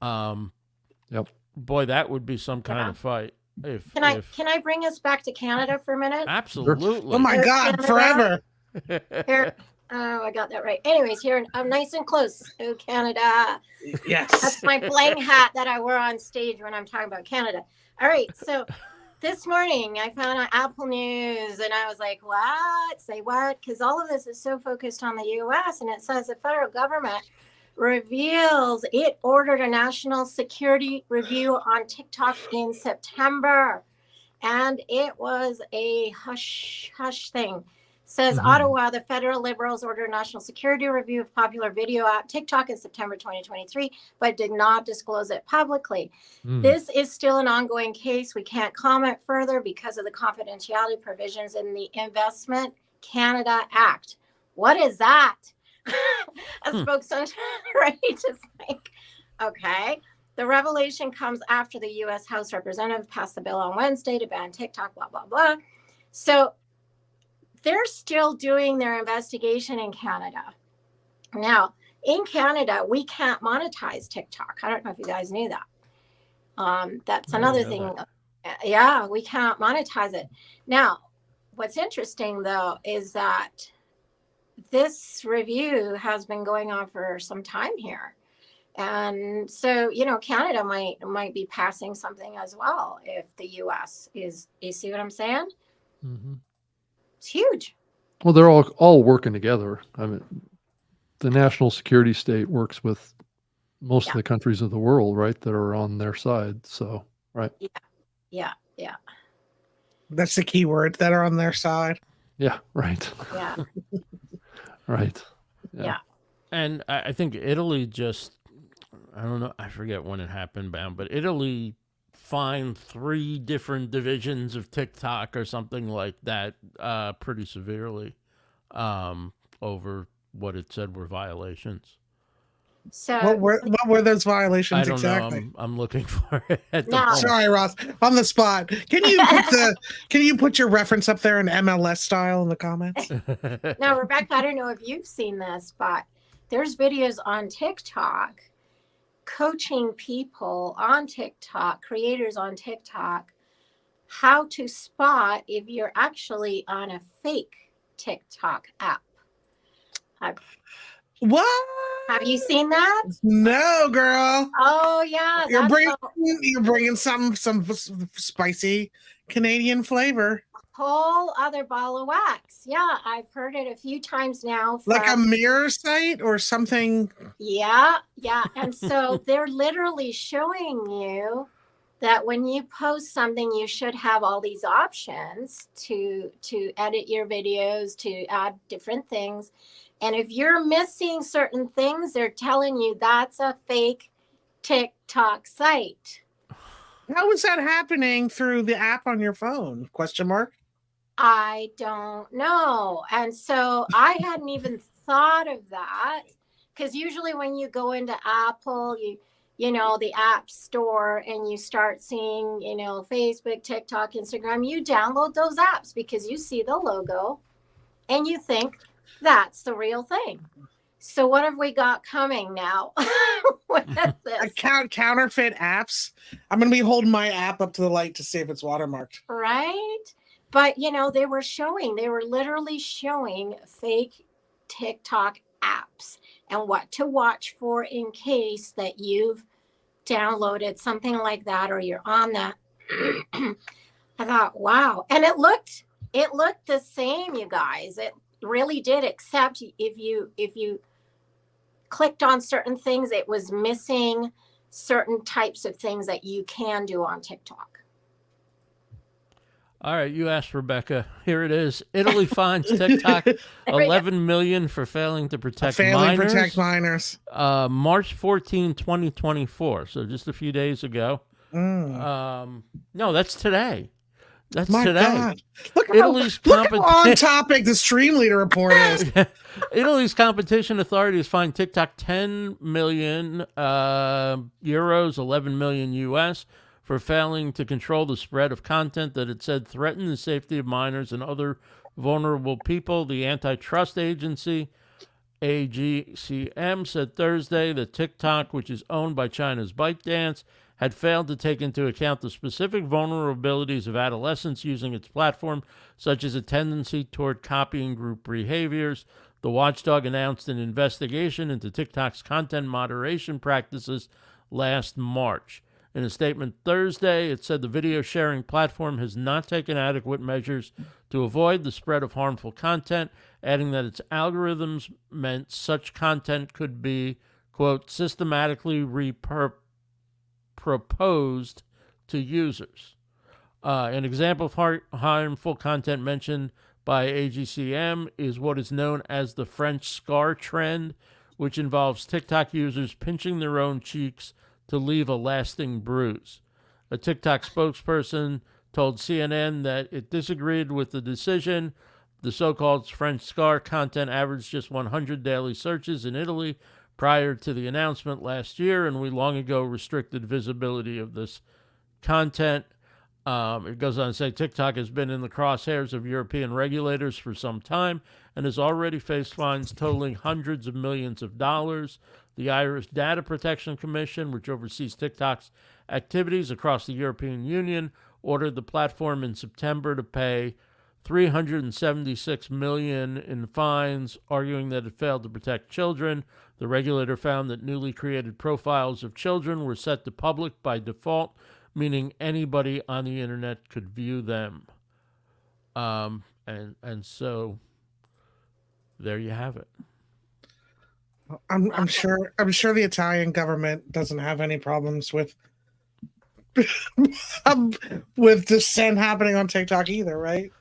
Yep. Boy, that would be some kind of fight. Can I bring us back to Canada for a minute? Absolutely. Oh my God, forever. Oh, I got that right. Anyways, here I'm nice and close. Oh, Canada. Yes. That's my bling hat that I wear on stage when I'm talking about Canada. All right. So this morning I found on Apple News and I was like, what? Say what? Because all of this is so focused on the US, and it says the federal government reveals it ordered a national security review on TikTok in September. And it was a hush thing. Says Ottawa, the federal Liberals ordered a national security review of popular video app TikTok in September 2023, but did not disclose it publicly. This is still an ongoing case. We can't comment further because of the confidentiality provisions in the Investment Canada Act. What is that? A spokesperson, right? Just like, okay. The revelation comes after the U.S. House Representative passed the bill on Wednesday to ban TikTok, blah, blah, blah. So they're still doing their investigation in Canada. Now, in Canada, we can't monetize TikTok. I don't know if you guys knew that. That's another thing. Yeah, we can't monetize it. Now, what's interesting, though, is that this review has been going on for some time here. And so, Canada might be passing something as well if the U.S. is, you see what I'm saying? It's huge. Well, they're all working together. I mean, the national security state works with most of the countries of the world, right, that are on their side. So, right. Yeah. That's the key word, that are on their side. Yeah, right. Yeah. Right. Yeah. And I think Italy just, I don't know, I forget when it happened, but Italy fined 3 different divisions of TikTok or something like that pretty severely over what it said were viviolations. So what were those violations I don't exactly? know. I'm looking for it. Sorry, Ross, on the spot. Can you put your reference up there in MLS style in the comments? Now, Rebecca, I don't know if you've seen this, but there's videos on TikTok coaching people on TikTok, creators on TikTok, how to spot if you're actually on a fake TikTok app. What? Have you seen that? No, girl. Oh yeah, You're bringing some spicy Canadian flavor. Whole other ball of wax. Yeah, I've heard it a few times now. Like a mirror site or something. Yeah. And so they're literally showing you that when you post something, you should have all these options to edit your videos, to add different things. And if you're missing certain things, they're telling you that's a fake TikTok site. How is that happening through the app on your phone? Question mark. I don't know. And so I hadn't even thought of that, because usually when you go into Apple, you know, the app store, and you start seeing, Facebook, TikTok, Instagram, you download those apps because you see the logo and you think that's the real thing. So what have we got coming now with this? Counterfeit apps. I'm going to be holding my app up to the light to see if it's watermarked. Right? But, they were literally showing fake TikTok apps and what to watch for in case that you've downloaded something like that or you're on that. I thought, wow. And it looked the same, you guys. It really did, except if you clicked on certain things, it was missing certain types of things that you can do on TikTok. All right, you asked Rebecca. Here it is. Italy fines TikTok $11 million for failing to protect minors. March 14, 2024. So just a few days ago. No, that's today. That's today. God. Look how on topic the StreamLeader Report is. Italy's competition authorities fined TikTok 10 million euros, 11 million US, for failing to control the spread of content that it said threatened the safety of minors and other vulnerable people. The antitrust agency, AGCM, said Thursday that TikTok, which is owned by China's ByteDance, had failed to take into account the specific vulnerabilities of adolescents using its platform, such as a tendency toward copying group behaviors, The watchdog announced an investigation into TikTok's content moderation practices last March. In a statement Thursday, it said the video sharing platform has not taken adequate measures to avoid the spread of harmful content, adding that its algorithms meant such content could be, quote, systematically proposed to users. An example of harmful content mentioned by AGCM is what is known as the French scar trend, which involves TikTok users pinching their own cheeks to leave a lasting bruise. A TikTok spokesperson told CNN that it disagreed with the decision. The so-called French scar content averaged just 100 daily searches in Italy prior to the announcement last year, and we long ago restricted visibility of this content. It goes on to say TikTok has been in the crosshairs of European regulators for some time and has already faced fines totaling hundreds of millions of dollars. The Irish Data Protection Commission, which oversees TikTok's activities across the European Union, ordered the platform in September to pay $376 million in fines, arguing that it failed to protect children. The regulator found that newly created profiles of children were set to public by default, meaning anybody on the internet could view them. And so there you have it. I'm sure the Italian government doesn't have any problems with with dissent happening on TikTok either, right?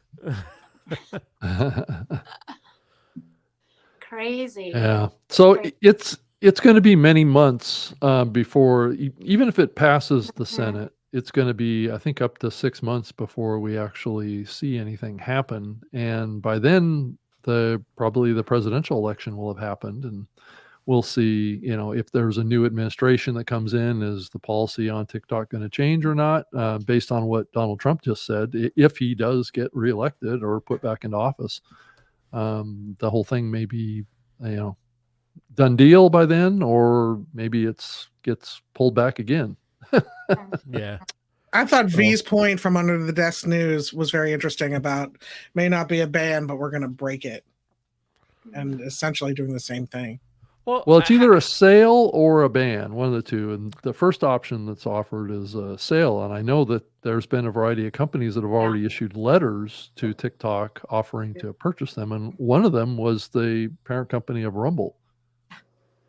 Crazy. Yeah. So it's going to be many months before, even if it passes the Senate, it's going to be, I think, up to 6 months before we actually see anything happen. And by then, probably the presidential election will have happened, and we'll see, if there's a new administration that comes in, is the policy on TikTok going to change or not, based on what Donald Trump just said. If he does get reelected or put back into office, the whole thing may be, done deal by then, or maybe gets pulled back again. Yeah. I thought V's point from Under the Desk News was very interesting about may not be a ban, but we're going to break it, and essentially doing the same thing. Well, it's either a sale or a ban, one of the two. And the first option that's offered is a sale. And I know that there's been a variety of companies that have already issued letters to TikTok offering to purchase them. And one of them was the parent company of Rumble.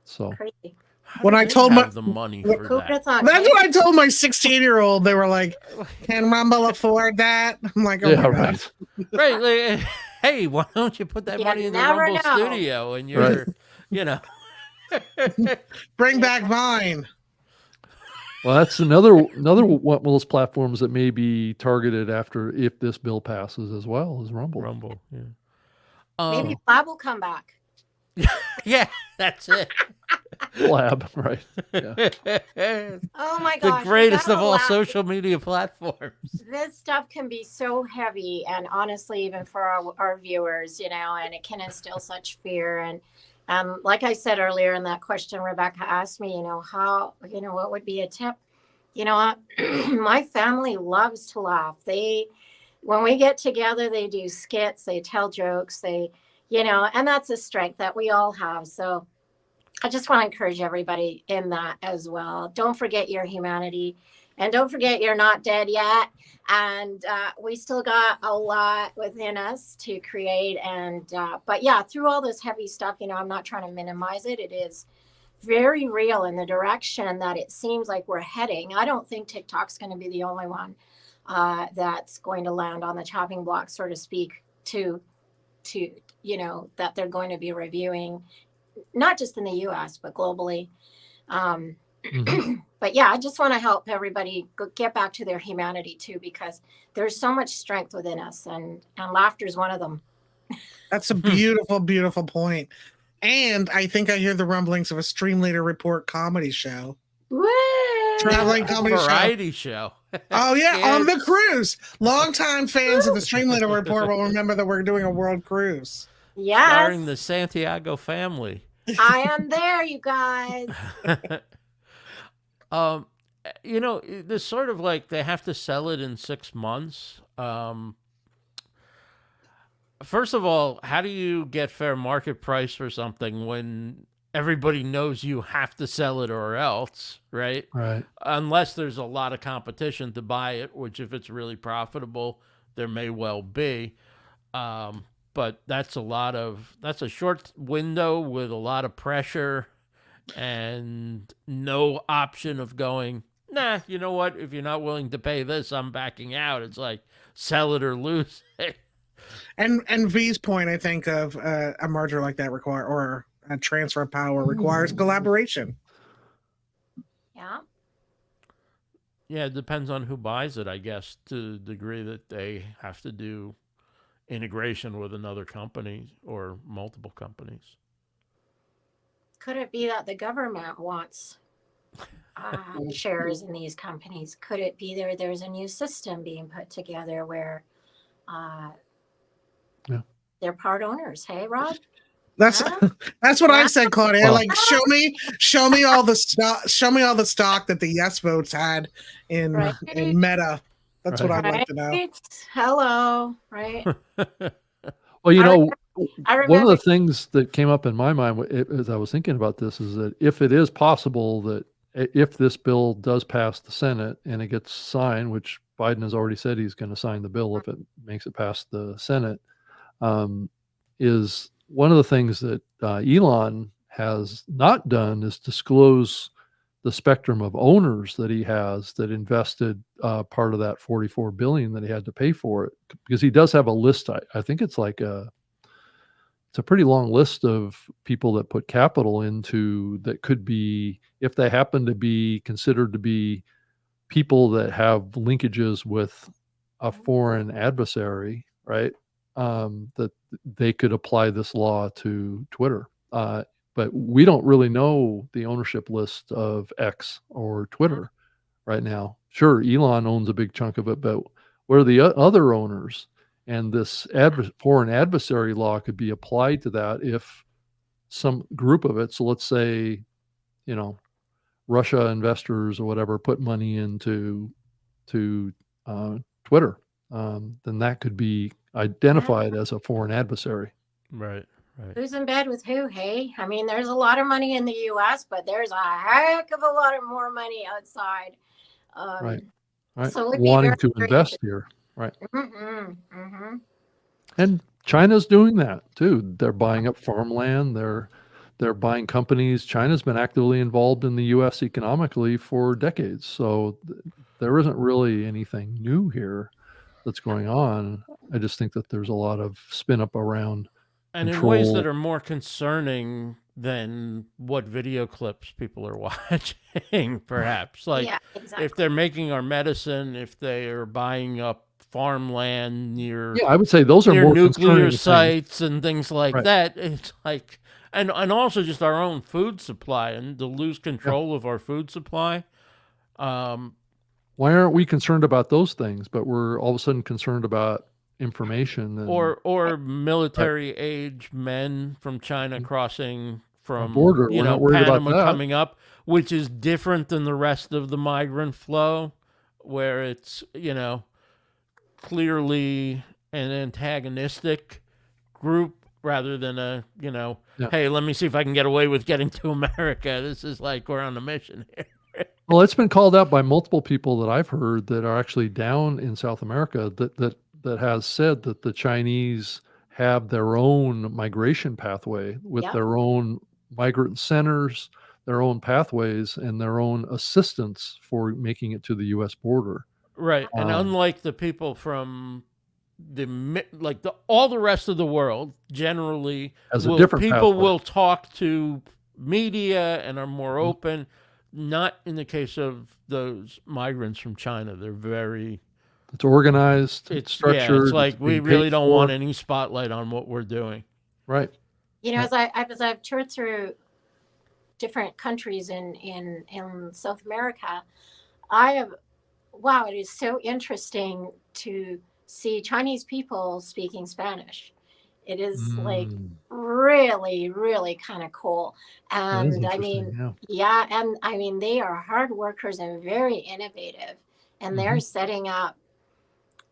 So Crazy. When I told the money for that. That's what I told my 16-year-old. They were like, "Can Rumble afford that?" I'm like, "Oh my God." Right. Right. Like, hey, why don't you put that money in the Rumble studio and you're, Bring back Vine. Well, that's another one of those platforms that may be targeted if this bill passes as well as Rumble. Rumble, yeah. Maybe Bob will come back. Yeah, that's it. Blab, right? Yeah. Oh my gosh, the greatest of all social media platforms. This stuff can be so heavy, and honestly, even for our viewers, and it can instill such fear. And like I said earlier in that question Rebecca asked me, how, what would be a tip? My family loves to laugh. When we get together, they do skits, they tell jokes, and that's a strength that we all have. So I just want to encourage everybody in that as well. Don't forget your humanity, and don't forget you're not dead yet. And we still got a lot within us to create. And but yeah, through all this heavy stuff, I'm not trying to minimize it. It is very real in the direction that it seems like we're heading. I don't think TikTok's going to be the only one that's going to land on the chopping block, so to speak, to that they're going to be reviewing, not just in the US, but globally. But yeah, I just want to help everybody get back to their humanity too, because there's so much strength within us, and laughter is one of them. That's a beautiful, beautiful point. And I think I hear the rumblings of a StreamLeader Report comedy show. Woo! Traveling comedy variety show. Oh yeah, on the cruise. Longtime fans of the StreamLeader Report will remember that we're doing a world cruise. Yes. Starring the Santiago family. I am there, you guys. This sort of like they have to sell it in 6 months. First of all, how do you get fair market price for something when everybody knows you have to sell it or else, right? Right. Unless there's a lot of competition to buy it, which if it's really profitable, there may well be. But that's a short window with a lot of pressure and no option of going, nah, you know what? If you're not willing to pay this, I'm backing out. It's like sell it or lose it. And V's point, I think, of a merger like that or a transfer of power requires collaboration. Yeah. Yeah, it depends on who buys it, I guess, to the degree that they have to do integration with another company or multiple companies. Could it be that the government wants shares in these companies? Could it be there's a new system being put together where they're part owners? Hey, Rob? That's what I said, Claudia. Well, like, show me all the stock that the yes votes had in Meta. That's what I'd like to know. Hello, right? Well, you know, I one of the things that came up in my mind as I was thinking about this is that if it is possible that if this bill does pass the Senate and it gets signed, which Biden has already said he's going to sign the bill if it makes it past the Senate, is one of the things that Elon has not done is disclose the spectrum of owners that he has that invested part of that $44 billion that he had to pay for it, because he does have a list. I think it's like it's a pretty long list of people that put capital into that could be, if they happen to be considered to be people that have linkages with a foreign adversary, right? That they could apply this law to Twitter. But we don't really know the ownership list of X or Twitter right now. Sure, Elon owns a big chunk of it, but where are the other owners? And this foreign adversary law could be applied to that if some group of it, so let's say, you know, Russia investors or whatever put money into Twitter, then that could be identified as a foreign adversary. Right. Who's in bed with who? Hey, I mean, there's a lot of money in the U.S., but there's a heck of a lot of more money outside. Right. So wanting to invest here. Right. And China's doing that too. They're buying up farmland. They're buying companies. China's been actively involved in the U.S. economically for decades. So there isn't really anything new here that's going on. I just think that there's a lot of spin up around and control. In ways that are more concerning than what video clips people are watching, perhaps. Like, if they're making our medicine, if they are buying up farmland near, I would say those are more nuclear sites things. And things like that. It's like, and also just our own food supply, and to lose control of our food supply. Why aren't we concerned about those things, but we're all of a sudden concerned about information or military age men from China crossing from border. We're not worried Panama about that. coming up, which is different than the rest of the migrant flow, where it's, you know, clearly an antagonistic group rather than a, you know, hey, let me see if I can get away with getting to America. This is like we're on a mission here. Well, it's been called out by multiple people that I've heard that are actually down in South America that has said that the Chinese have their own migration pathway with their own migrant centers, their own pathways, and their own assistance for making it to the U.S. border. Right, and unlike the people from all the rest of the world, generally, people will talk to media and are more open. Not in the case of those migrants from China. They're very... It's organized, it's structured. Yeah, it's like we really don't want any spotlight on what we're doing. Right. You know, as I've toured through different countries in South America, it is so interesting to see Chinese people speaking Spanish. It is like really, really kind of cool. And I mean, and I mean, they are hard workers and very innovative, and they're setting up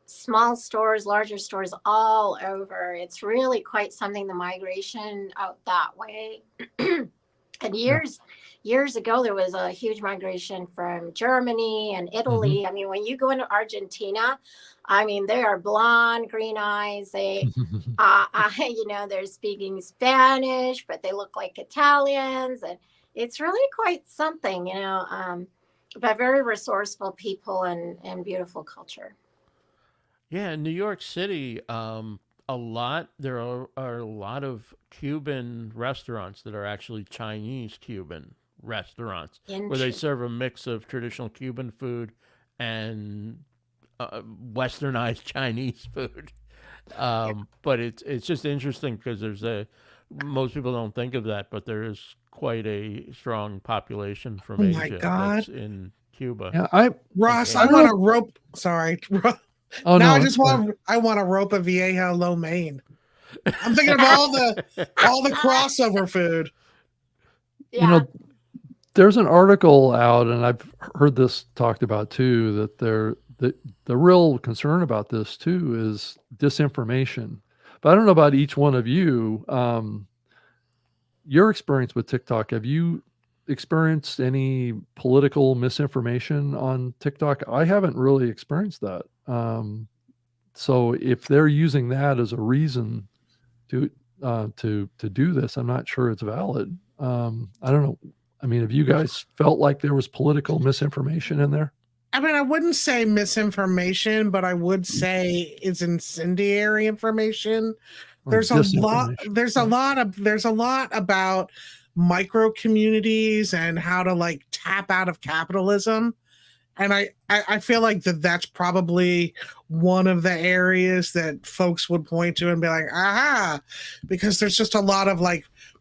small stores, larger stores all over. It's really quite something, the migration out that way. And years ago, there was a huge migration from Germany and Italy. I mean, when you go into Argentina, I mean, they are blonde, green eyes. They, they're speaking Spanish, but they look like Italians. And it's really quite something, but very resourceful people and beautiful culture. Yeah, in New York City, there are a lot of Cuban restaurants that are actually Chinese Cuban restaurants where they serve a mix of traditional Cuban food and westernized Chinese food. But it's just interesting because most people don't think of that, but there is quite a strong population from Asia that's in Cuba. Yeah, Ross, I want to rope. Sorry. Oh, now no, I want to rope a Vieja lo mein. I'm thinking of all the crossover food. Yeah. There's an article out, and I've heard this talked about too, that the real concern about this too is disinformation. But I don't know about each one of you. Your experience with TikTok, have you experienced any political misinformation on TikTok? I haven't really experienced that. So if they're using that as a reason to do this, I'm not sure it's valid. I don't know. I mean, have you guys felt like there was political misinformation in there? I mean, I wouldn't say misinformation, but I would say it's incendiary information. There's a lot about micro communities and how to tap out of capitalism. And I feel like that's probably one of the areas that folks would point to and be like, aha, because there's just a lot of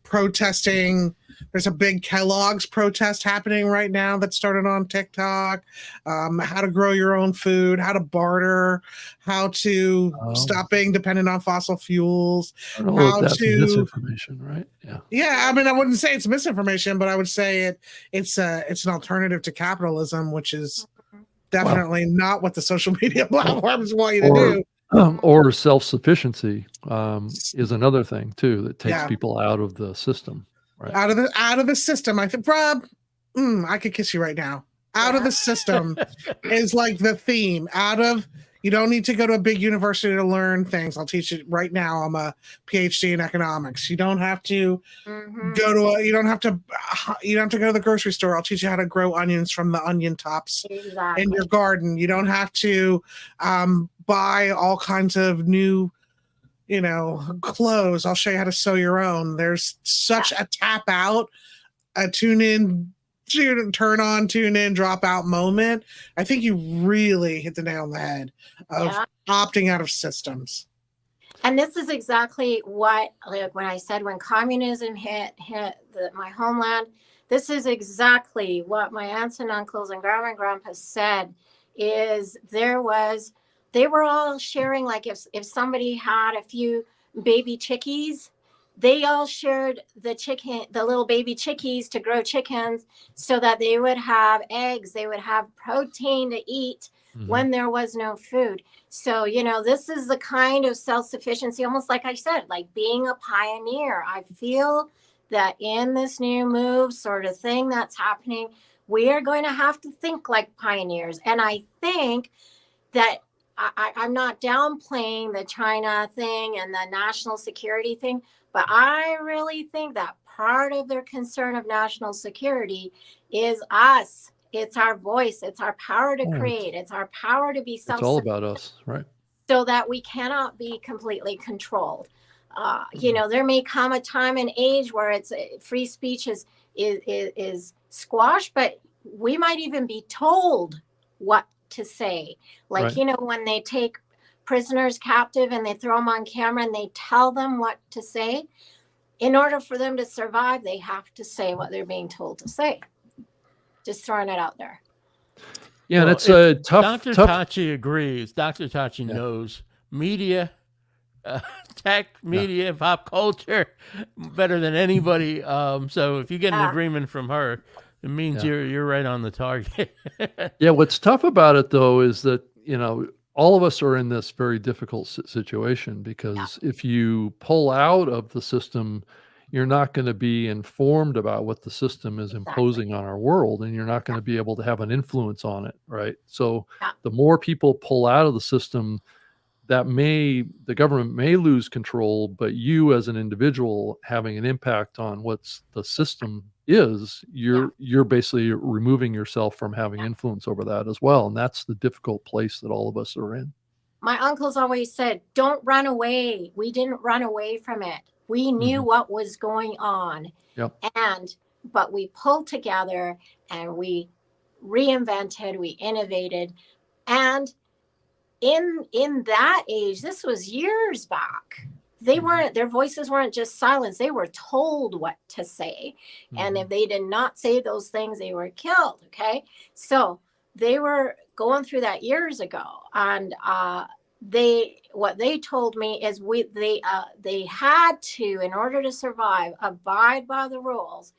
protesting. There's a big Kellogg's protest happening right now that started on TikTok. How to grow your own food, how to barter, how to stop being dependent on fossil fuels. I don't know if that's misinformation, right? Yeah. Yeah, I mean, I wouldn't say it's misinformation, but I would say it's an alternative to capitalism, which is definitely not what the social media platforms want you to do. Or self-sufficiency is another thing too that takes people out of the system. Right. Out of the system. I think, Rob, I could kiss you right now. Out of the system is the theme. You don't need to go to a big university to learn things. I'll teach you right now. I'm a PhD in economics. You don't have to you don't have to go to the grocery store. I'll teach you how to grow onions from the onion tops in your garden. You don't have to buy all kinds of new clothes. I'll show you how to sew your own. There's such a tap out, a tune in, turn on, tune in, drop out moment. I think you really hit the nail on the head of opting out of systems. And this is exactly what, when I said when communism hit my homeland, this is exactly what my aunts and uncles and grandma and grandpa said. Is they were all sharing, if somebody had a few baby chickies, they all shared the little baby chickies to grow chickens so that they would have eggs, they would have protein to eat when there was no food. So, this is the kind of self-sufficiency, almost like I said, like being a pioneer. I feel that in this new move sort of thing that's happening, we are going to have to think like pioneers. And I think that I'm not downplaying the China thing and the national security thing, but I really think that part of their concern of national security is us. It's our voice. It's our power to create. It's our power to be self-sufficient. It's all about us, right? So that we cannot be completely controlled. There may come a time and age where it's free speech is squashed, but we might even be told what to say. When they take prisoners captive and they throw them on camera and they tell them what to say, in order for them to survive, they have to say what they're being told to say. Just throwing it out there. Yeah, and it's a tough. Dr. Tachi agrees. Dr. Tachi knows media, tech, media, pop culture better than anybody. So if you get an agreement from her, it means you're right on the target. Yeah, what's tough about it though is that all of us are in this very difficult situation because if you pull out of the system, you're not going to be informed about what the system is imposing on our world, and you're not going to be able to have an influence on it, right? So the more people pull out of the system, the government may lose control, but you as an individual having an impact on what's the system is, you're basically removing yourself from having influence over that as well. And that's the difficult place that all of us are in. My uncles always said, don't run away. We didn't run away from it. We knew what was going on. But we pulled together and we reinvented, we innovated. And in that age, this was years back. Their voices weren't just silenced. They were told what to say. And if they did not say those things, they were killed. Okay. So they were going through that years ago. And what they told me is they had to, in order to survive, abide by the rules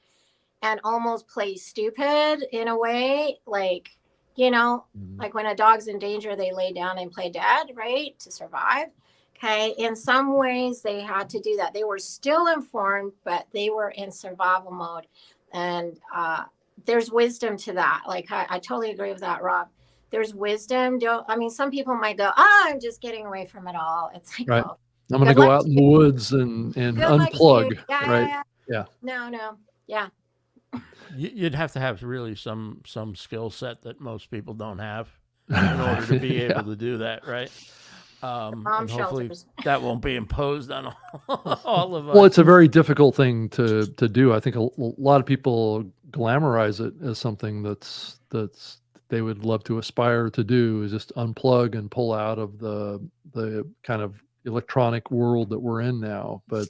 and almost play stupid in a way, like, like when a dog's in danger, they lay down and play dead, right, to survive. Okay. In some ways, they had to do that. They were still informed, but they were in survival mode. And there's wisdom to that. Like, I totally agree with that, Rob. There's wisdom. Some people might go, I'm just getting away from it all. It's like, right. I'm going to go out in the woods and unplug. Right. Yeah. No. Yeah. You'd have to have really some skill set that most people don't have in order to be able to do that, right? And hopefully that won't be imposed on all of us. Well, it's a very difficult thing to do. I think a lot of people glamorize it as something that's they would love to aspire to do, is just unplug and pull out of the kind of electronic world that we're in now. But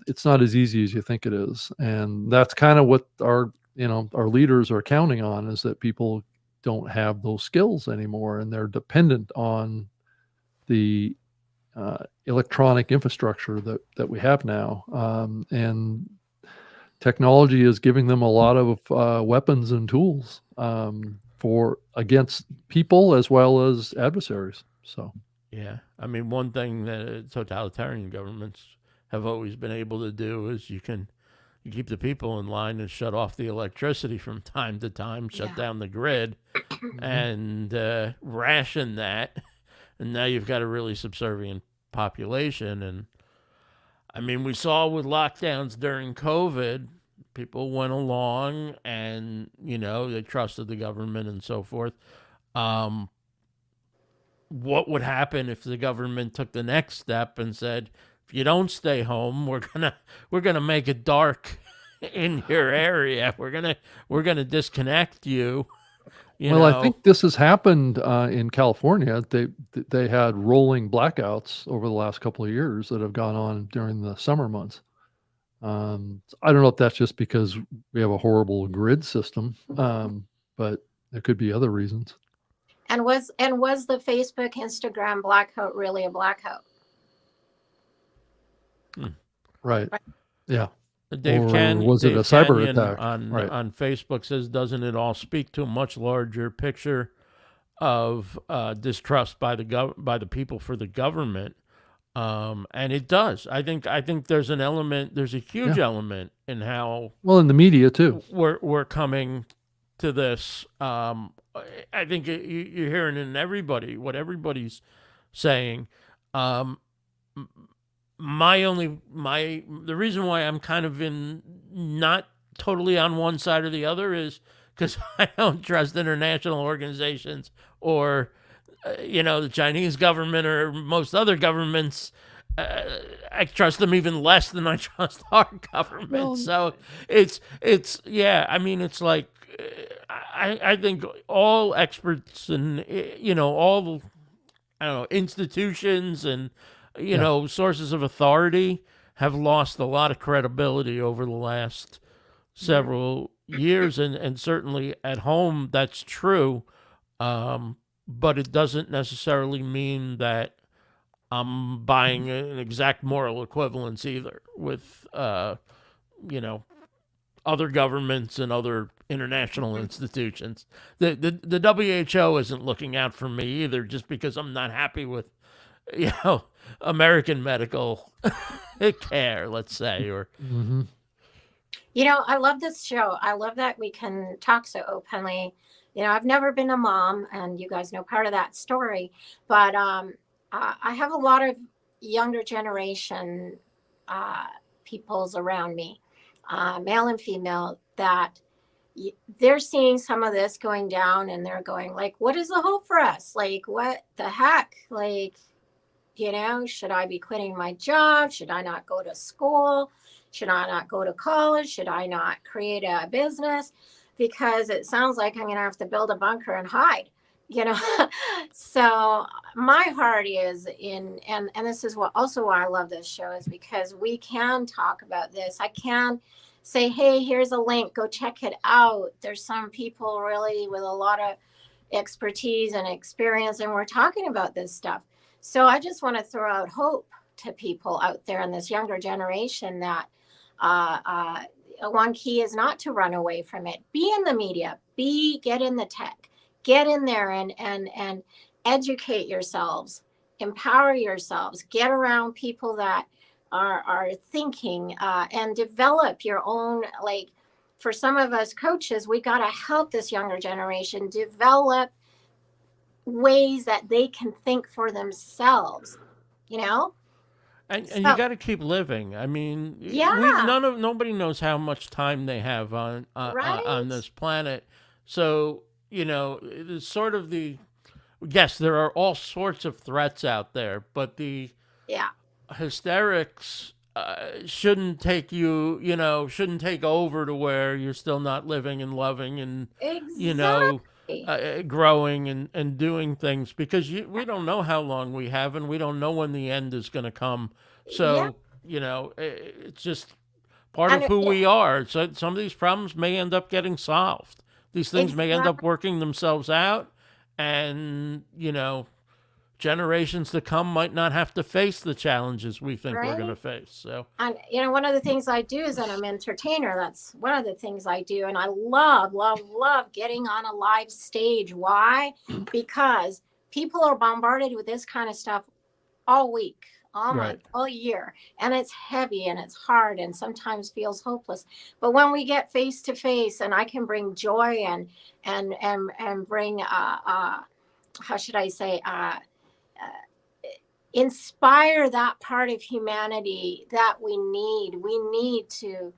it's not as easy as you think it is. And that's kind of what our leaders are counting on, is that people don't have those skills anymore, and they're dependent on the electronic infrastructure that we have now. And technology is giving them a lot of weapons and tools against people as well as adversaries. So, yeah, I mean, one thing that totalitarian governments have always been able to do is you keep the people in line and shut off the electricity from time to time, shut down the grid, and ration that. And now you've got a really subservient population. And I mean, we saw with lockdowns during COVID, people went along and, they trusted the government and so forth. What would happen if the government took the next step and said, if you don't stay home, we're gonna make it dark in your area. We're gonna disconnect you. I think this has happened in California. They had rolling blackouts over the last couple of years that have gone on during the summer months. I don't know if that's just because we have a horrible grid system, but there could be other reasons. And was the Facebook, Instagram blackout really a blackout? Right. Yeah. Dave was it a cyber attack? On Facebook says, doesn't it all speak to a much larger picture of distrust by the people for the government? And it does. I think there's a huge element in how in the media too. We're coming to this. I think you're hearing in what everybody's saying. The reason why I'm kind of not totally on one side or the other is because I don't trust international organizations or, the Chinese government or most other governments. I trust them even less than I trust our government. So it's I mean, it's like, I think all experts and, all, institutions and, sources of authority have lost a lot of credibility over the last several years. And certainly at home, that's true. But it doesn't necessarily mean that I'm buying an exact moral equivalence either with, other governments and other international institutions. The WHO isn't looking out for me either, just because I'm not happy with, American medical care, let's say, or. Mm-hmm. I love this show. I love that we can talk so openly. I've never been a mom, and you guys know part of that story, but I have a lot of younger generation peoples around me, male and female, that they're seeing some of this going down, and they're going like, what is the hope for us? Like, what the heck? Like, should I be quitting my job? Should I not go to school? Should I not go to college? Should I not create a business? Because it sounds like I'm going to have to build a bunker and hide, So my heart is in, and this is why I love this show, is because we can talk about this. I can say, hey, here's a link, go check it out. There's some people really with a lot of expertise and experience, and we're talking about this stuff. So I just want to throw out hope to people out there in this younger generation that one key is not to run away from it. Be in the media, get in the tech, get in there and educate yourselves, empower yourselves, get around people that are thinking, and develop your own, like, for some of us coaches, we got to help this younger generation develop ways that they can think for themselves, And you got to keep living. I mean, nobody knows how much time they have on this planet. So, it's sort of yes, there are all sorts of threats out there, but the hysterics shouldn't take shouldn't take over to where you're still not living and loving and, growing and doing things, because we don't know how long we have, and we don't know when the end is going to come. So, it's just part of who we are. So some of these problems may end up getting solved. These things may end up working themselves out, and, generations to come might not have to face the challenges we think we're going to face. So, and one of the things I do is that I'm an entertainer. That's one of the things I do, and I love getting on a live stage. Why? Because people are bombarded with this kind of stuff all week, all month, all year, and it's heavy and it's hard and sometimes feels hopeless. But when we get face to face, and I can bring joy and bring how should I say, inspire that part of humanity that we need. We need to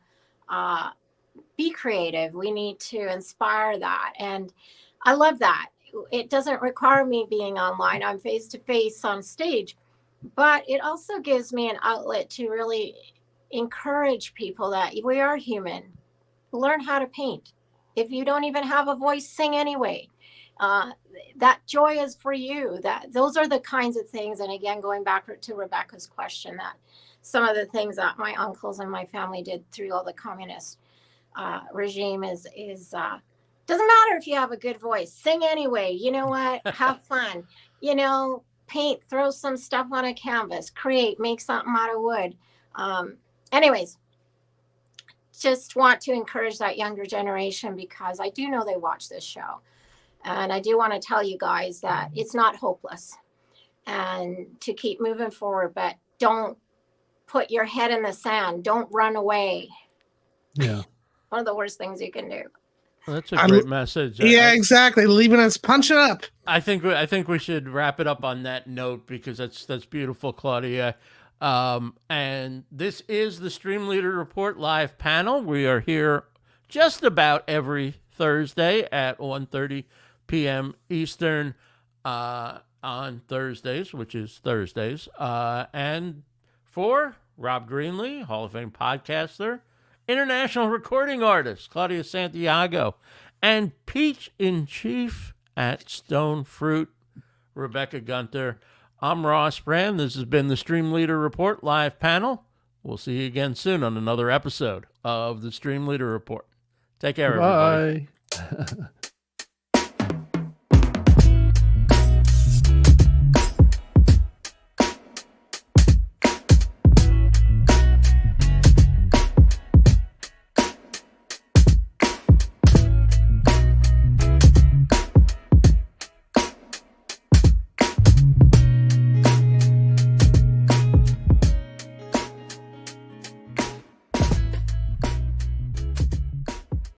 be creative. We need to inspire that. And I love that. It doesn't require me being online. I'm face to face on stage, but it also gives me an outlet to really encourage people that we are human. Learn how to paint. If you don't even have a voice, sing anyway. That joy is for you. Those are the kinds of things. And again, going back to Rebecca's question, that some of the things that my uncles and my family did through all the communist regime is doesn't matter if you have a good voice, sing anyway. You know what? Have fun. Paint, throw some stuff on a canvas, create, make something out of wood. Anyways, just want to encourage that younger generation, because I do know they watch this show. And I do want to tell you guys that it's not hopeless, and to keep moving forward, but don't put your head in the sand. Don't run away. Yeah. One of the worst things you can do. Well, that's a great message. Yeah, exactly. Leaving us punching up. I think we should wrap it up on that note, because that's beautiful, Claudia. And this is the StreamLeader Report Live Panel. We are here just about every Thursday at 1:30 p.m. Eastern on Thursdays, which is Thursdays. And for Rob Greenlee, Hall of Fame podcaster, international recording artist, Claudia Santiago, and Peach in Chief at Stone Fruit, Rebecca Gunter, I'm Ross Brand. This has been the StreamLeader Report Live Panel. We'll see you again soon on another episode of the StreamLeader Report. Take care, everybody. Bye.